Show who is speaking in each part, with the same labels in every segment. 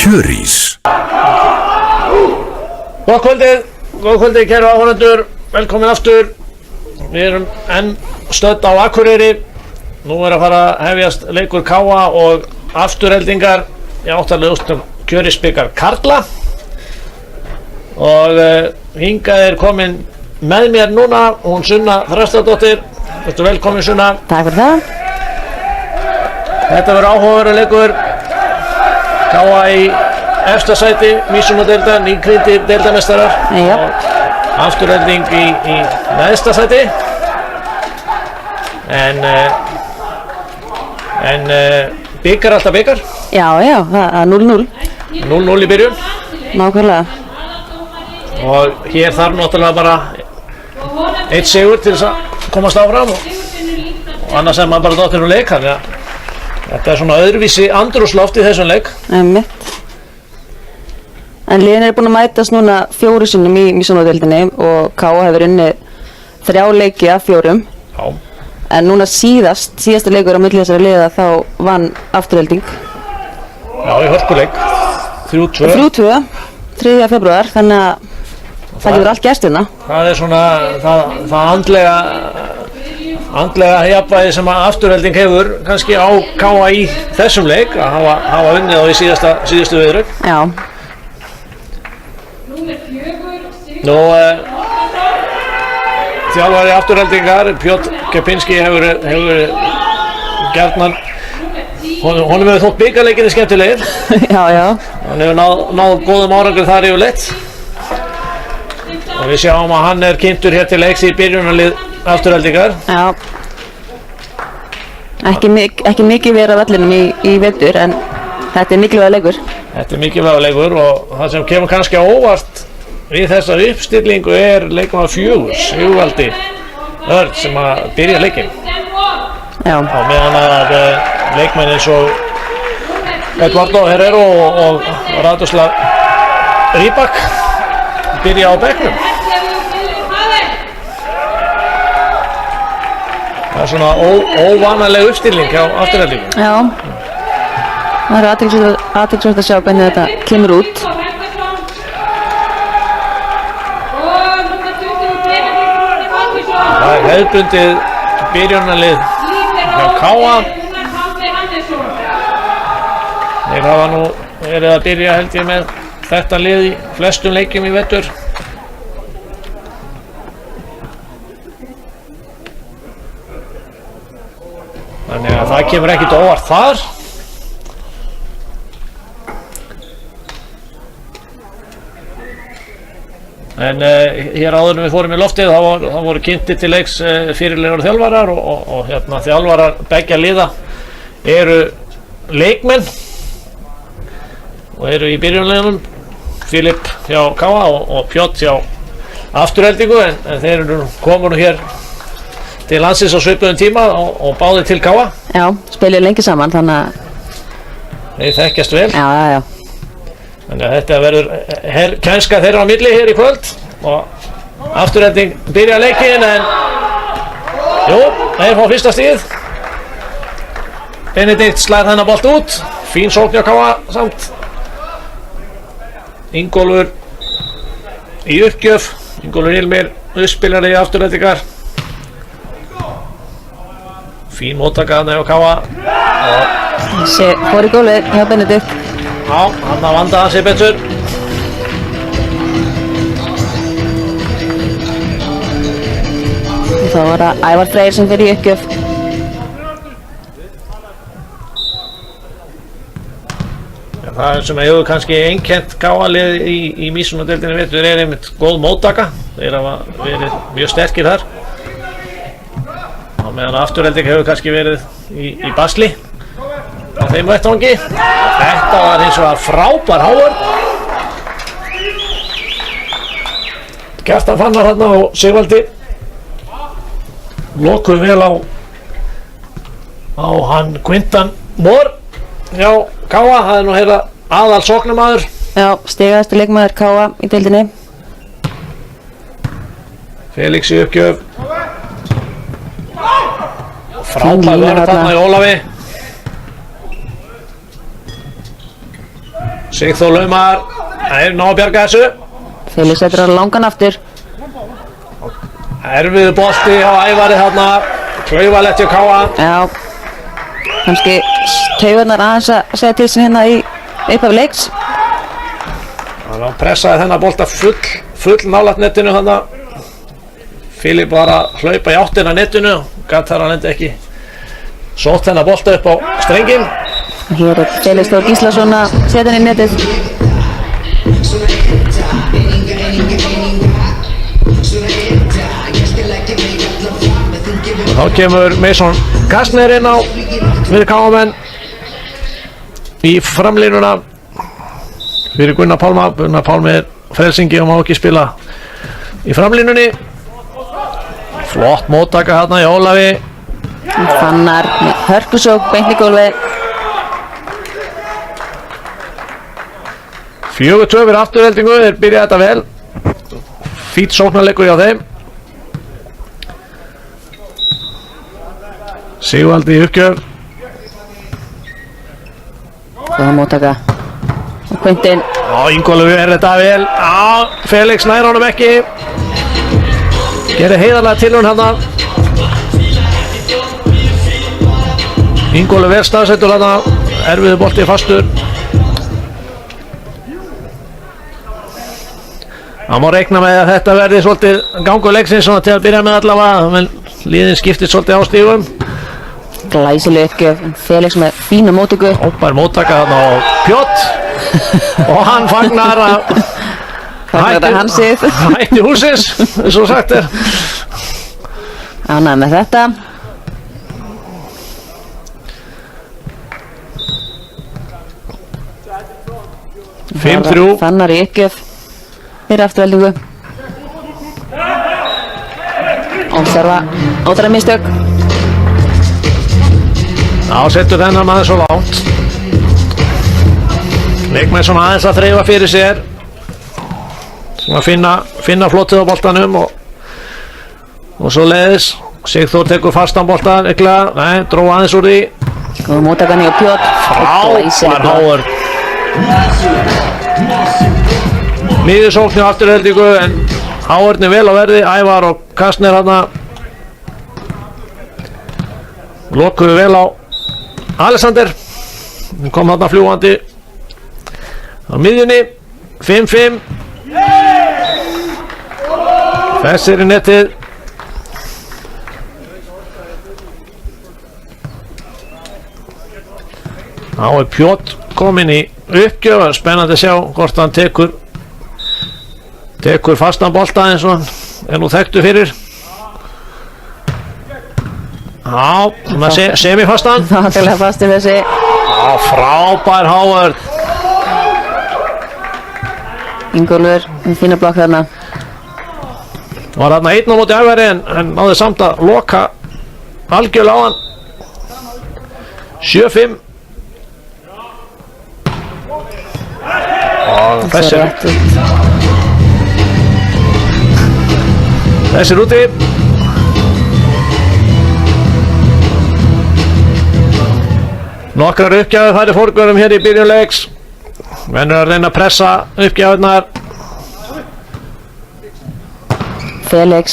Speaker 1: Kjörís.
Speaker 2: Góð kvöldið kæru áhorfendur, velkomin aftur. Við erum enn stödd á Akureyri. Nú að fara að hefjast leikur KA og afturheldingar í áttalegu úrslitum Kjörísbikar karla. Og hingað komin með mér núna hún Sunna Þrastardóttir. Vertu velkomin Sunna.
Speaker 3: Takk fyrir það.
Speaker 2: Þetta verður áhugaverður leikur. KA í efsta sæti, Mísunudeildar, nýkrýndir deildarmeistarar.
Speaker 3: Já.
Speaker 2: Afturhelding í neðsta sæti. En bikar alltaf bikar.
Speaker 3: Já, það er 0-0.
Speaker 2: 0-0 í byrjun.
Speaker 3: Nákvæmlega.
Speaker 2: Og hér þarf náttúrulega bara eitt sigur til þess að komast áfram og annars er maður bara dottir leik, þannig að þetta er svona öðruvísi andrúmsloft í þessum leik.
Speaker 3: Einmitt. En liðin búin að mætast núna 4 sinnum í Mísunudeildinni og KA hefur unnið 3 leiki af 4.
Speaker 2: Já.
Speaker 3: En núna síðasta leikur á milli þessari liða þá vann afturhelding.
Speaker 2: Já, í hörkuleik. 3-2.
Speaker 3: 3-2, 3. febrúar, þannig að það getur allt gerst hérna.
Speaker 2: Það er svona það andlega jafnvægi sem að afturhelding hefur kannski á KA í þessum leik að hafa unnið á í síðustu viðru.
Speaker 3: Já.
Speaker 2: Nú þjálfari afturheldingar Pjotr Kepinski hefur gjarnan honum hefur þótt bikarleikinni skemmtilegir.
Speaker 3: Já.
Speaker 2: Hann hefur náð góðum árangur þar yfirleitt. Og við sjáum að hann er kynntur hér til leiks í byrjunarlið afturheldingar.
Speaker 3: Já. Ekki mikið verið af vellinum í vetur en þetta er mikilvægur leikur.
Speaker 2: Þetta er mikilvægur leikur og það sem kemur kannski á óvart við þessa uppstillingu er leikmaður 4, Sigvaldi Örn sem að byrja leikinn.
Speaker 3: Já.
Speaker 2: Á meðan að leikmenn eins og Eduardo Herrero og Radoslav Rybak byrja á bekknum. Það er svona óvanaleg uppstilling hjá afturheldingu.
Speaker 3: Já. Það er athyglisvert að sjá hvernig þetta kemur út.
Speaker 2: Það er hefðbundið byrjunarlið hjá KA. Þeir hafa nú verið að byrja held ég með þetta lið í flestum leikjum í vetur. Þannig að það kemur ekkert óvart þar. En hér áður en við fórum í loftið þá voru kynntir til leiks fyrirliðar og þjálfarar og þjálfarar beggja liða eru leikmenn og eru í byrjunarliðunum, Filip hjá KA og Pjotr hjá afturheldingu en þeir eru komin hér til landsins á svipuðum tíma og báðir til KA.
Speaker 3: Já, spiluðu lengi saman þannig að
Speaker 2: þeir þekkjast vel.
Speaker 3: Já.
Speaker 2: Þannig að þetta verður kænska þeirra á milli hér í kvöld og afturhelding byrja leikinn en þeir fá fyrsta stíð. Benedikt slær þennan bolt út, fín sókn hjá KA samt. Ingólfur í uppgjöf, Ingólfur Hilmir uppspilari í afturheldingar. Fín móttaka þarna hjá KA og
Speaker 3: fór í gólfið hjá Benedikt.
Speaker 2: Já, hann að vanda sig betur.
Speaker 3: Og þá var það Ævar Freyr sem fyrir í uppgjöf.
Speaker 2: Það sem hefur kannski einkennt KA-lið í Mísunudeildinni vetur er einmitt góð móttaka. Þeir hafa verið mjög sterkir þar. Á meðan afturhelding hefur kannski verið í basli á þeim vettvangi. Þetta var hins vegar frábær hávörn. Kjartan Fannar hérna á Sigvaldi. Lokuð vel á hann Quintan Moore hjá KA. Það er nú heila aðal sóknarmaður.
Speaker 3: Já, stigaðasti leikmaður KA í deildinni.
Speaker 2: Felix í uppgjöf. Frábær vörn þarna í Ólafi. Sigþór laumar. Ná að bjarga þessu.
Speaker 3: Felix setur á langan aftur.
Speaker 2: Erfiðu bolti á Ævari þarna. Klaufalegt hjá Káa.
Speaker 3: Já, kannski taugarnar aðeins að segja til sín hérna í upphaf leiks.
Speaker 2: Hann pressaði þennan bolta full nálægt netinu þarna. Filip var að hlaupa í áttina netinu. Gat þar hann ekki sótt þennan bolta upp á strengin.
Speaker 3: Hér er Felix Þór Gíslason að setja hann í netið.
Speaker 2: Og þá kemur Mason Kastner inn á fyrir Káamenn í framlínuna fyrir Gunnar Pálma. Gunnar Pálmi er frelsingi og má ekki spila í framlínunni. Flott móttaka hérna í Ólafi.
Speaker 3: Fannar með hörkusók beint í gólfið.
Speaker 2: 4-2 fyrir afturheldingu, þeir byrja þetta vel. Fít sóknarleikur hjá þeim. Sigvaldi í uppgjör.
Speaker 3: Góða móttaka. Og Quintin.
Speaker 2: Ingólfur er þetta vel. Felix nær honum ekki. Gerir heiðarlega tilraun hérna. Ingólfur vel staðsettur hérna. Erfiður bolti fastur. Það má reikna með að þetta verði svolítið gangur leiksins svona til að byrja með allavega, menn liðin skiptir svolítið á stígum.
Speaker 3: Glæsileg uppgjöf, Felix með fína móttöku.
Speaker 2: Ópar móttaka þarna á Pjott og hann fagnar að hætti húsins, eins og sagt er.
Speaker 3: Ánægður með þetta. Fannar í uppgjöf fyrir afturveldingu. Óþarfa mistök.
Speaker 2: Setur þennan maður svo langt. Leikmenn svona aðeins að þreifa fyrir sér. Svona finna flottið á boltanum og svo leiðis. Sigþór tekur fastan boltan, ekkert. Nei, dró aðeins úr því.
Speaker 3: Góð móttakan í Pjott.
Speaker 2: Frábær Háur. Miðjusókn hjá afturheldingu en Háurni vel á verði. Ævar og Kastner hana. Lokuðu vel á Alexander. Hún kom hana fljúandi á miðjunni. 5-5. Þessir í netið. Þá er Pjott kominn í uppgjöf. Spennandi að sjá hvort hann tekur fastan bolta eins og hann er nú þekktu fyrir. Semifastan.
Speaker 3: Nákvæmlega fastur þessi.
Speaker 2: Frábær Háur.
Speaker 3: Ingólfur með fína blokk þarna.
Speaker 2: Var þarna einn á móti Ævari en náði samt að loka algjörlega á hann. 7-5. Og þessir úti. Nokkrar uppgjafir þar í forgörum hér í byrjun leiks. Menn að reyna að pressa uppgjafinnar.
Speaker 3: Felix.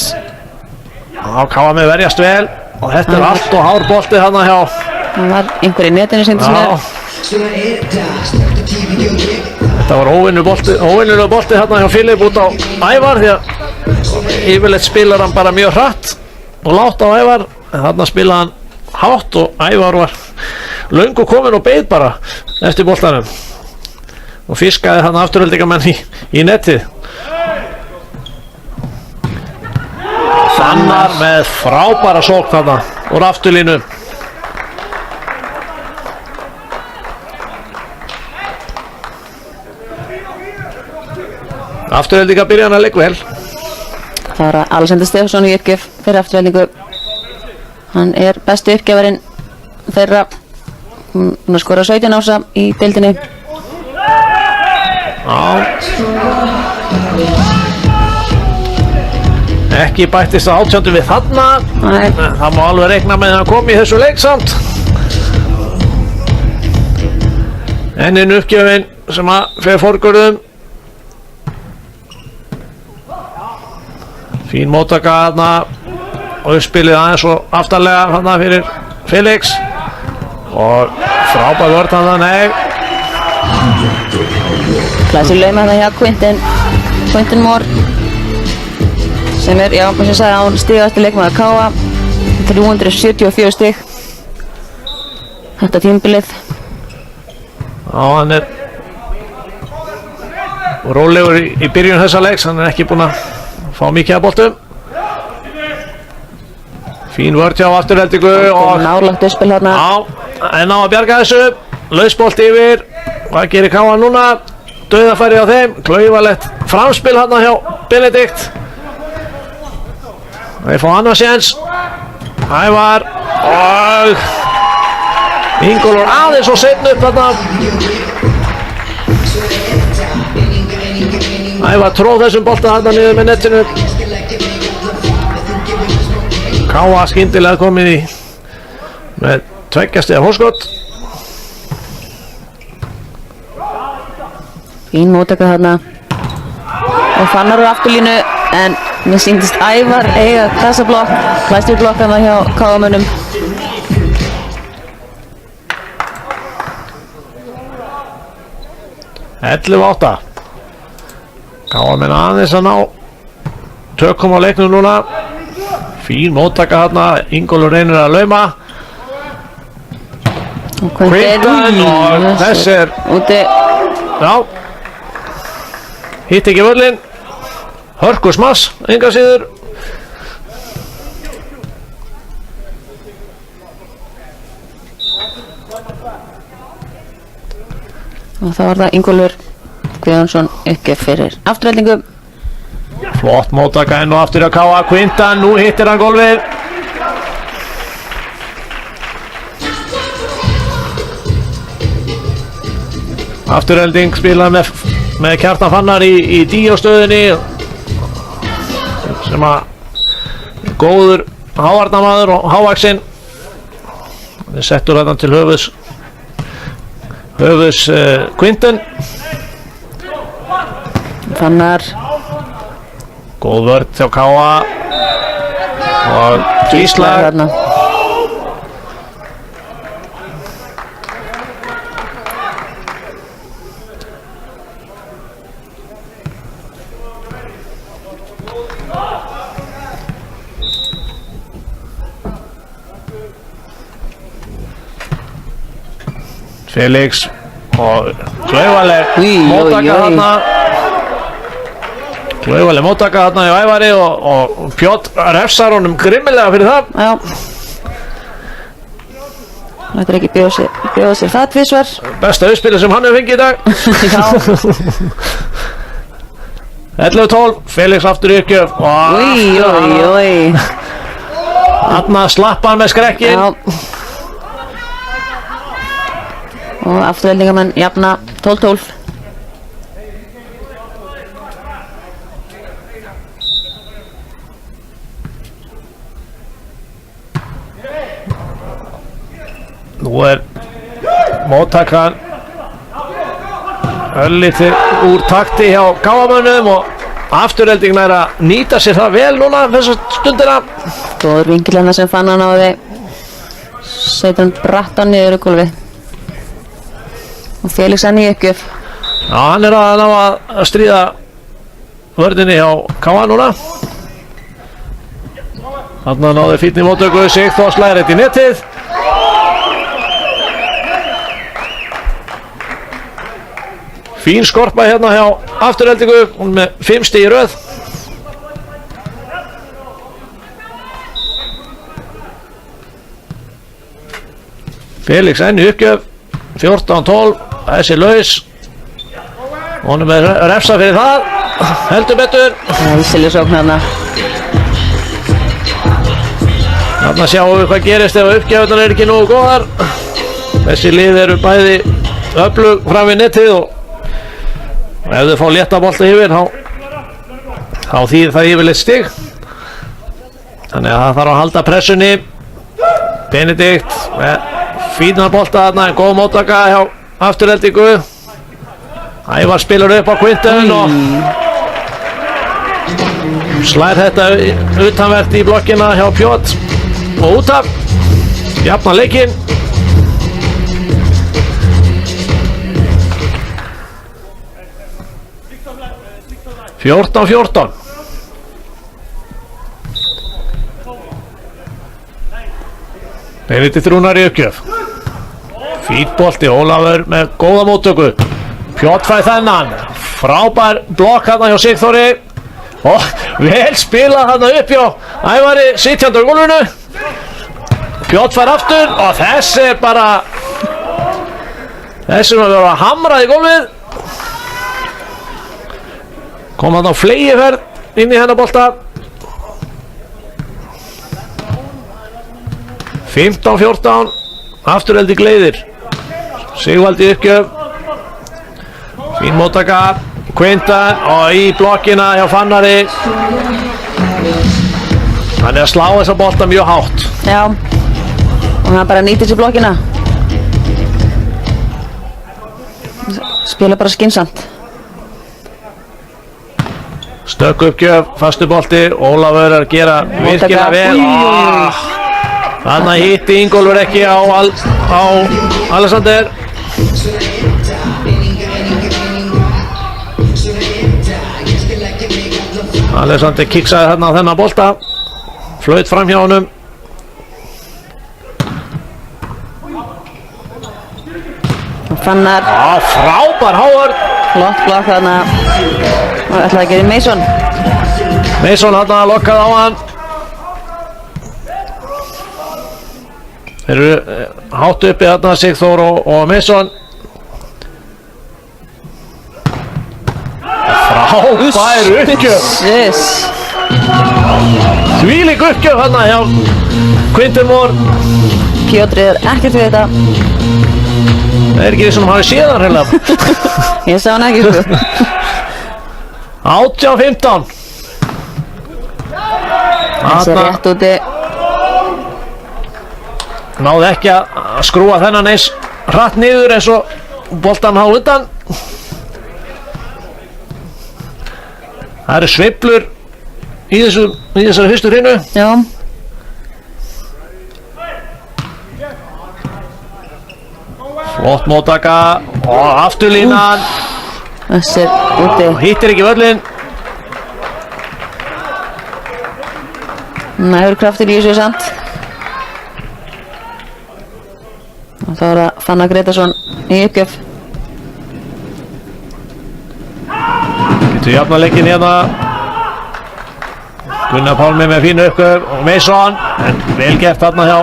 Speaker 2: Káa með verjast vel og þetta er allt og hár bolti þarna hjá.
Speaker 3: Það var einhver í netinu sem þetta
Speaker 2: Þetta var óvinnur bolti þarna hjá Filip út á Ævar því að yfirleitt spilar hann bara mjög hratt og látt á Ævar en þarna spilaði hann hátt og Ævar var löngu kominn og beið bara eftir boltanum og fiskaði þarna afturöldingamenn í netið. Fannar með frábæra sókn þarna úr afturlínu. Afturöldinga byrja hann að leik vel.
Speaker 3: Það var Alexander Stefánsson í uppgjöf fyrir afturveldingu. Hann er besti uppgjöfarinn þeirra. Hún skora 17 ása í deildinni.
Speaker 2: Ekki bættist að 18 við þarna. Það má alveg reikna með að hann kom í þessu leik samt. enn einn uppgjöfin sem að fer forgörðum. Fín móttaka þarna og uppspilið aðeins og aftarlega þarna fyrir Felix og frábær vörð þarna, nei.
Speaker 3: Glæsir lauma þarna hjá Quinton Moore sem er, já, eins og ég sagði, án stigasti leikmaður KA, 374 stig þetta tímabilið.
Speaker 2: Já, hann er rólegur í byrjun þessa leiks, hann er ekki búinn að fá mikið af boltum. Fín vörð hjá Aftureldingu og
Speaker 3: nálagt uppspil hérna.
Speaker 2: Já, en á að bjarga þessu, lausbolt yfir. Hvað gerir KA núna? Dauðafæri á þeim, klaufalegt framspil hérna hjá Benedikt. Þeir fá annað séns. Ævar og Ingólfur aðeins og seinna upp þarna. Ævar tróð þessum bolta þarna niður með netinu. KA skyndilega komið í með 2 stiga forskot.
Speaker 3: Fín móttaka þarna og Fannar á afturlínu en mér sýndist Ævar eiga þessa blokk, klæstur blokkana hjá KA-mönnum.
Speaker 2: Ellefu 8. KA-menn aðeins að ná tökum á leiknum núna. Fín móttaka þarna, Ingólfur reynir að lauma. Quinton og þess er
Speaker 3: úti.
Speaker 2: Já, hitt ekki völlin. Hörku smass, enga síður.
Speaker 3: Og þá var það Ingólfur Guðjónsson uppgjöf fyrir Aftureldingu.
Speaker 2: Flott móttaka enn og aftur að KA. Quinton, nú hittir hann gólfið. Afturelding spilað með Kjartan Fannar í díóstöðinni sem að góður hávarnamaður og hávaxinn. Hann er settur þarna til höfuðs Quinton.
Speaker 3: Fannar
Speaker 2: Góð vörð hjá KA og Gísla. Felix og klaufaleg móttaka þarna. Klaufaleg móttaka þarna í Ævari og Pjótt refsar honum grimmilega fyrir það.
Speaker 3: Já. Lætur ekki bjóða sér það tvisvar.
Speaker 2: Besta uppspilið sem hann hefur fengið í dag.
Speaker 3: Já.
Speaker 2: 11-12, Felix aftur í uppgjöf. Þarna slappa hann með skrekkin.
Speaker 3: Já. Og Aftureldingamenn jafna 12-12.
Speaker 2: Nú er móttakan örlítið úr takti hjá KA-mönnum og Afturelding er að nýta sér það vel núna þessa stundina.
Speaker 3: Góður vinkil hérna sem fann hann á því. Setur hann brattan niður í gólfið. Og Felix enn í uppgjöf.
Speaker 2: Já, hann er að ná að stríða vörðinni hjá KA núna. Þarna náði fínni móttöku, Sigþór slær þetta í netið. Fín skorpa hérna hjá Aftureldingu, hún með 5 stig í röð. Felix enn í uppgjöf, 14-12. Þessi laus. Honum er refsa fyrir það. Heldur betur.
Speaker 3: Ísiljursókn hérna.
Speaker 2: Þarna sjáum við hvað gerist ef uppgjöfurnar er ekki nógu góðar. Þessi lið eru bæði öflug fram við netið og ef þau fá létta bolta yfir þá þýðir það yfirleitt stig. Þannig að það þarf að halda pressunni. Benedikt með fína bolta þarna en góð móttaka hjá afturheldingu. Ævar spilar upp á Quinten og slær þetta utanvert í blokkina hjá Pjotr og út af. Jafna leikinn. Fjórtán 14. Benedikt Rúnar í uppgjöf. Fínn bolti, Ólafur með góða móttöku. Pjotr fær þennan. Frábær blokk hérna hjá Sigþóri. Og vel spilað hérna upp hjá Ævari sitjandi á gólfinu. Pjotr fær aftur og þessi er bara þessi er að vera hamrað í gólfið. Kom hann á flegiferð inn í hennar bolta. 15-14, afturheldi gleiðir. Sigvaldi uppgjöf. Fín móttaka, Quinten og í blokkina hjá Fannari. Hann er að slá þessa bolta mjög hátt.
Speaker 3: Já, og hann bara nýtir sér blokkina. Spila bara skynsamt.
Speaker 2: Stökk uppgjöf, fastu bolti, Ólafur er að gera virkilega vel. Þannig að hitti Ingólfur ekki á Alexander. Alexander kiksaði þarna á þennan bolta. Flaut fram hjá honum.
Speaker 3: Fannar.
Speaker 2: Frábær Howard.
Speaker 3: Flott blokk þarna. Og ætlaði að gera Mason.
Speaker 2: Mason þarna lokkaði á hann. Þeir eru hátt uppi þarna Sigþór og Mason. Frábær uppgjöf. Þvílík uppgjöf þarna hjá Quinten Moore.
Speaker 3: Pjotr er ekkert við þetta.
Speaker 2: Það er ekki því sem hann hafi séð hann heila.
Speaker 3: Ég sá hann ekki sko.
Speaker 2: 18-15.
Speaker 3: Þessi er rétt úti.
Speaker 2: Náði ekki að skrúa þennan eins hratt niður eins og boltan há undan. Það eru sveiflur í þessari fyrstu hreinu.
Speaker 3: Já.
Speaker 2: Flott móttaka og afturlínan.
Speaker 3: Þessi er úti.
Speaker 2: Hittir ekki völlin.
Speaker 3: Nægur kraftur í þessu samt. Og þá er það Fannar Gretarsson í uppgjöf.
Speaker 2: Getur jafna leikinn hérna. Gunnar Pálmi með fínu uppgjöf og Mason. En vel gert þarna hjá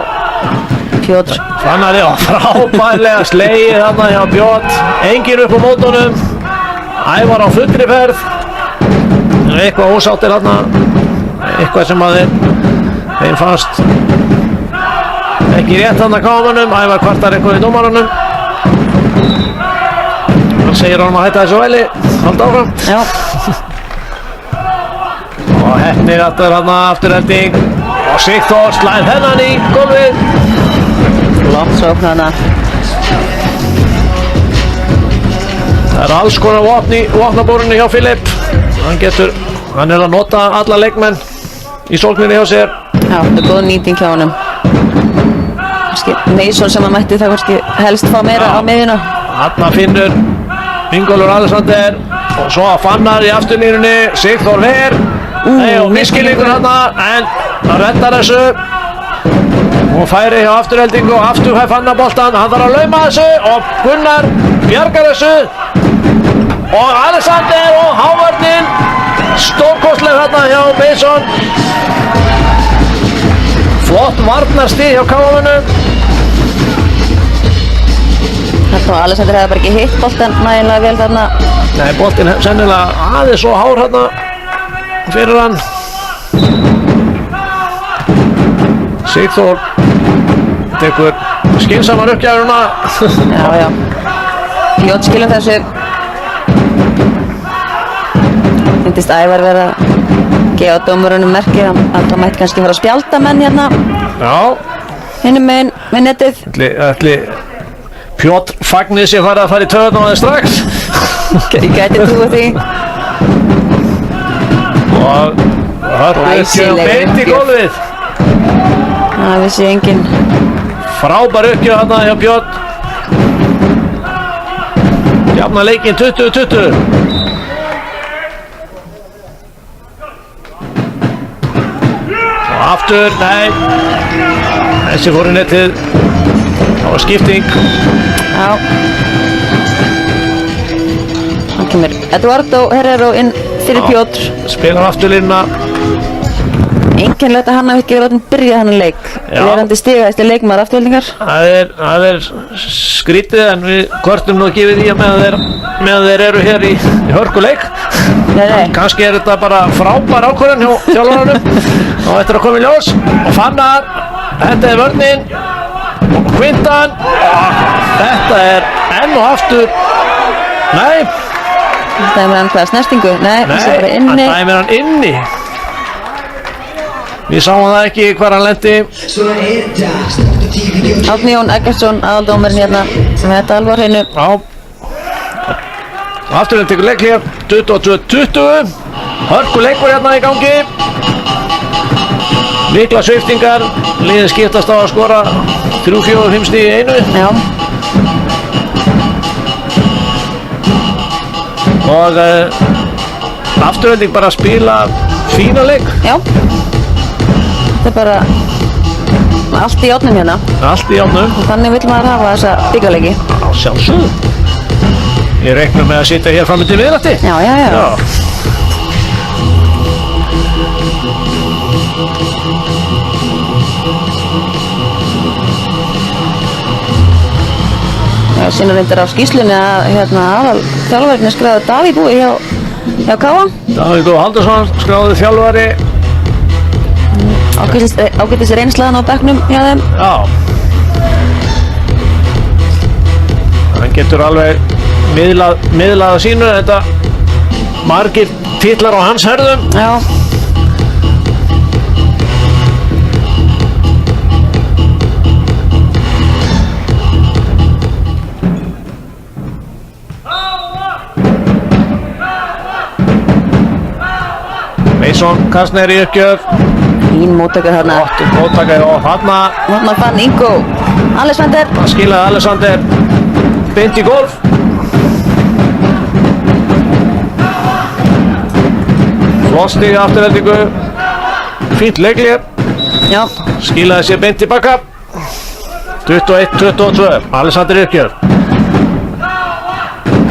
Speaker 3: Pjotr.
Speaker 2: Fannari og frábærlega slegið þarna hjá Pjotr. Engin upp á mótunum. Ævar á fullri ferð. Eitthvað ósáttir þarna. Eitthvað sem að þeim fannst ekki rétt þarna kámanum. Ævar kvartar eitthvað í dómarunum. Hann segir honum að hætta þessu væli. Halda áfram.
Speaker 3: Já.
Speaker 2: Og Heppnir aftur þarna afturhelding. Og Sigþór slæð hennan í gólfið.
Speaker 3: Flott sókn þarna.
Speaker 2: Það er alls konar vopn í vopnabúrunni hjá Filip. Hann er að nota alla leikmenn í sókninni hjá sér.
Speaker 3: Já, þetta er góð nýting hjá honum. Mason sem að mætti það kannski helst fá meira á miðjuna.
Speaker 2: Þarna finnur Ingólfur Alexander og svo að Fannar í afturlínunni. Sigþór ver. Og miskilningur þarna en hann reddar þessu. Og færi hjá afturheldingu og aftur fær Fannar boltan. Hann þarf að lauma þessu og Gunnar bjargar þessu. Og Alexander og Hávörnin. Stórkostleg þarna hjá Mason. Flott varnarstig hjá KF-unum.
Speaker 3: Alexander hefði bara ekki hitt boltan nægilega vel þarna.
Speaker 2: Nei, boltin sennilega aðeins svo hár þarna fyrir hann. Sigþór tekur skynsamar uppgjafurna.
Speaker 3: Já. Pjotr skilur þessu. Myndist Ævar verða að gefa dómurunum merki að það mætti kannski fara að spjalda menn hérna.
Speaker 2: Já.
Speaker 3: Hinum megin við netið.
Speaker 2: Ætli Pjótr fagnir sér farið að fara í töðun á það strax.
Speaker 3: Ég gæti trúið því.
Speaker 2: Og Hörku beint í gólfið.
Speaker 3: Það vissi enginn.
Speaker 2: Frábær uppgjöf þarna hjá Björn. Jafna leikinn 20-20. Og aftur, nei. Þessi fór í netið. Það var skipting.
Speaker 3: Já. Hann kemur Eduardo Herrero inn fyrir Pjótr.
Speaker 2: Spilar afturlínuna.
Speaker 3: Einkennilegt að hann hafi ekki látið byrja þennan leik. Verandi stigahæsti leikmaður Aftureldingar.
Speaker 2: Það er skrítið en við kortum nú ekki við því að meðan þeir eru hér í hörkuleik.
Speaker 3: Nei.
Speaker 2: Kannski er þetta bara frábær ákvörðun hjá þjálfaranum og þetta er að koma í ljós og Fannar, þetta er vörnin og Quintan þetta er enn og aftur nei
Speaker 3: Dæmir hann hvað, snertingu? Nei, þessi bara inni.
Speaker 2: Hann dæmir hann inni. Við sáum það ekki hvar hann lendi.
Speaker 3: Árni Jón Eggertsson, aðaldómarinn hérna með þetta alveg á hreinu.
Speaker 2: Já. Afturinn tekur leiklíf 22-20. Hörku leikur hérna í gangi. Mikla sviftingar. Liðin skiptast á að skora 3-4-5 stig í einu.
Speaker 3: Já.
Speaker 2: Og Afturölding bara að spila fína leik.
Speaker 3: Já. Þetta er bara allt í járnum hérna.
Speaker 2: Allt í járnum.
Speaker 3: Og þannig vill maður hafa þessa byggarleiki.
Speaker 2: Já, sjálfsögðu. Ég reikna með að sitja hér fram undir miðnætti.
Speaker 3: Já. Já, sína reyndar á skýrslunni að aðal þjálfarinn skráði Davíð Búi hjá Káa.
Speaker 2: Davíð Búi Haldursson skráði þjálfari.
Speaker 3: Ágætis reynslaðan á bekknum hjá þeim.
Speaker 2: Já. Hann getur alveg miðlað að sínu. Þetta margir titlar á hans herðum.
Speaker 3: Já.
Speaker 2: Mason Kastner í uppgjöf.
Speaker 3: Fín móttaka þarna.
Speaker 2: Gott móttaka og þarna
Speaker 3: fann Ingo Alexander.
Speaker 2: Það skilaði Alexander beint í golf. Flott stig í Aftureldingu. Fínt leiklið.
Speaker 3: Já.
Speaker 2: Skilaði sér beint tilbaka. 21-22. Alexander í uppgjöf.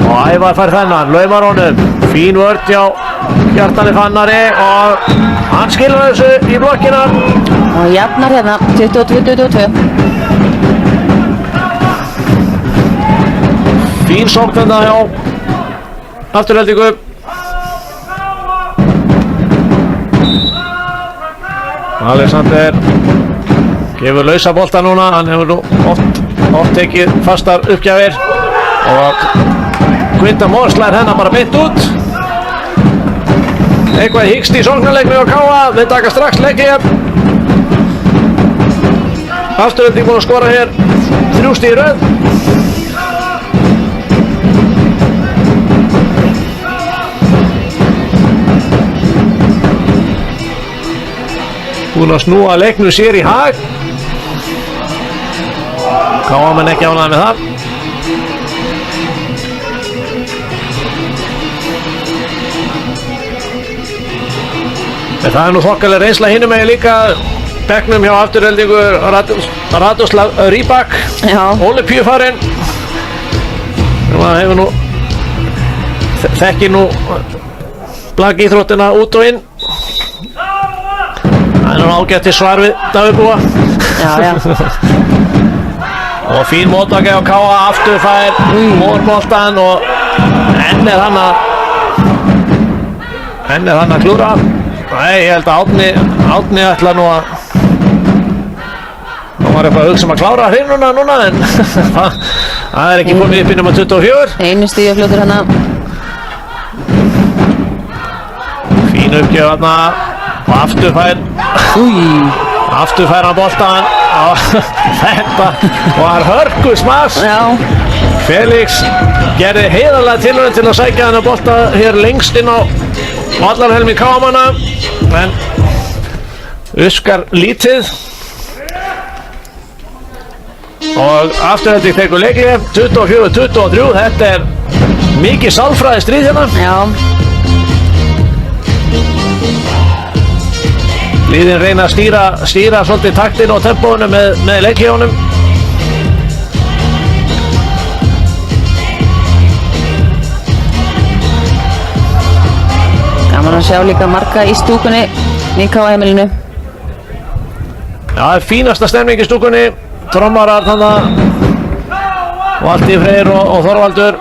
Speaker 2: Og Ævar fær þennan. Laumar honum. Fín vörn hjá Hjartani Fannari og hann skilur þessu í blokkina.
Speaker 3: Og jafnar hérna 22-22.
Speaker 2: Fín sókn þarna hjá Aftureldingu. Alexander gefur lausa bolta núna, hann hefur nú oft tekið fastar uppgjafir og Quintan Moore slær hennar bara beint út. Eitthvað hyggst í sóknarleiknum á Káa, þeir taka strax leikið. Afturelding búinn að skora hér 3 stig í röð. Búinn að snúa leiknum sér í hag. Káa menn ekki ánægðir með það. En það er nú þokkalega reynsla hinum megin líka. Bekknum hjá Aftureldingu Radoslav Rybak. Ólympíufarinn. Það hefur nú þekkir nú blakíþróttina út og inn. Það er nú ágætt svar við Davíð Búa.
Speaker 3: Já.
Speaker 2: Og fín móttaka á Káa, aftur fær Mór-boltan og enn er hann að klúra. Nei, ég held að Árni ætla nú að hann var eitthvað að hugsa að klára hrinuna núna en það er ekki komið upp í nummer 24.
Speaker 3: Einu stíu fljótur hana.
Speaker 2: Fín uppgjöf hana og aftur fær hann boltan. Þetta var hörku smass.
Speaker 3: Já,
Speaker 2: Felix gerði heiðarlega tilraun til að sækja þennan bolta hér lengst inn á vallarhelmi Káamanna, en uskar lítið. Og Afturelding tekur leikhlé 24-23. Þetta er mikið sálfræði stríð hérna.
Speaker 3: já,
Speaker 2: Liðin reyna að stýra svolítið taktinn og tempóinu með leikhléunum.
Speaker 3: gaman að sjá líka marga í stúkunni í Káa-heimilinu.
Speaker 2: Já, það er fínasta stemning í stúkunni. Trommarar þarna, Valtý Freyr og Þorvaldur,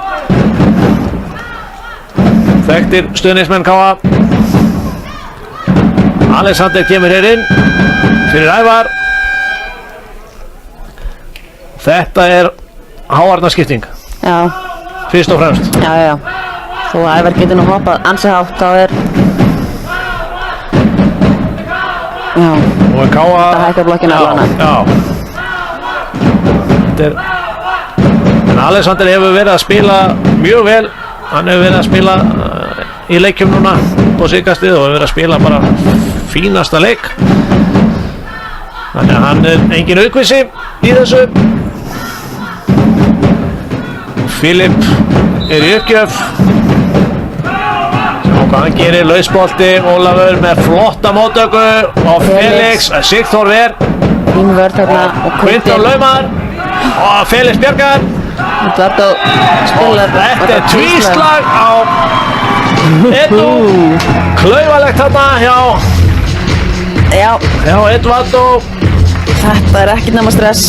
Speaker 2: þekktir stuðningsmenn Káa. Alexander kemur hér inn fyrir Ævar. Þetta er háarnaskipting
Speaker 3: Já,
Speaker 2: fyrst og fremst.
Speaker 3: já. Þó að Ævar getur nú hoppað ansi hátt, þá er... Já,
Speaker 2: Og Káa...
Speaker 3: það hækkar blokkina alveg.
Speaker 2: Já. Þetta er... En Alexander hefur verið að spila mjög vel. Hann hefur verið að spila í leikjum núna på síðkastið og hefur verið að spila bara fínasta leik. Þannig að hann er engin aukvissi í þessu. Filip er í uppgjöf. Sjá hvað hann gerir, lausbolti, Ólafur með flotta móttöku og Felix, Sigþór Ver,
Speaker 3: Fín vörð þarna og
Speaker 2: Quinton laumar og Felix bjargar.
Speaker 3: Eduardo spilar.
Speaker 2: Þetta er tvíslag á Edu. Klaufalegt þarna hjá Eduardo.
Speaker 3: Þetta er ekkert nema stress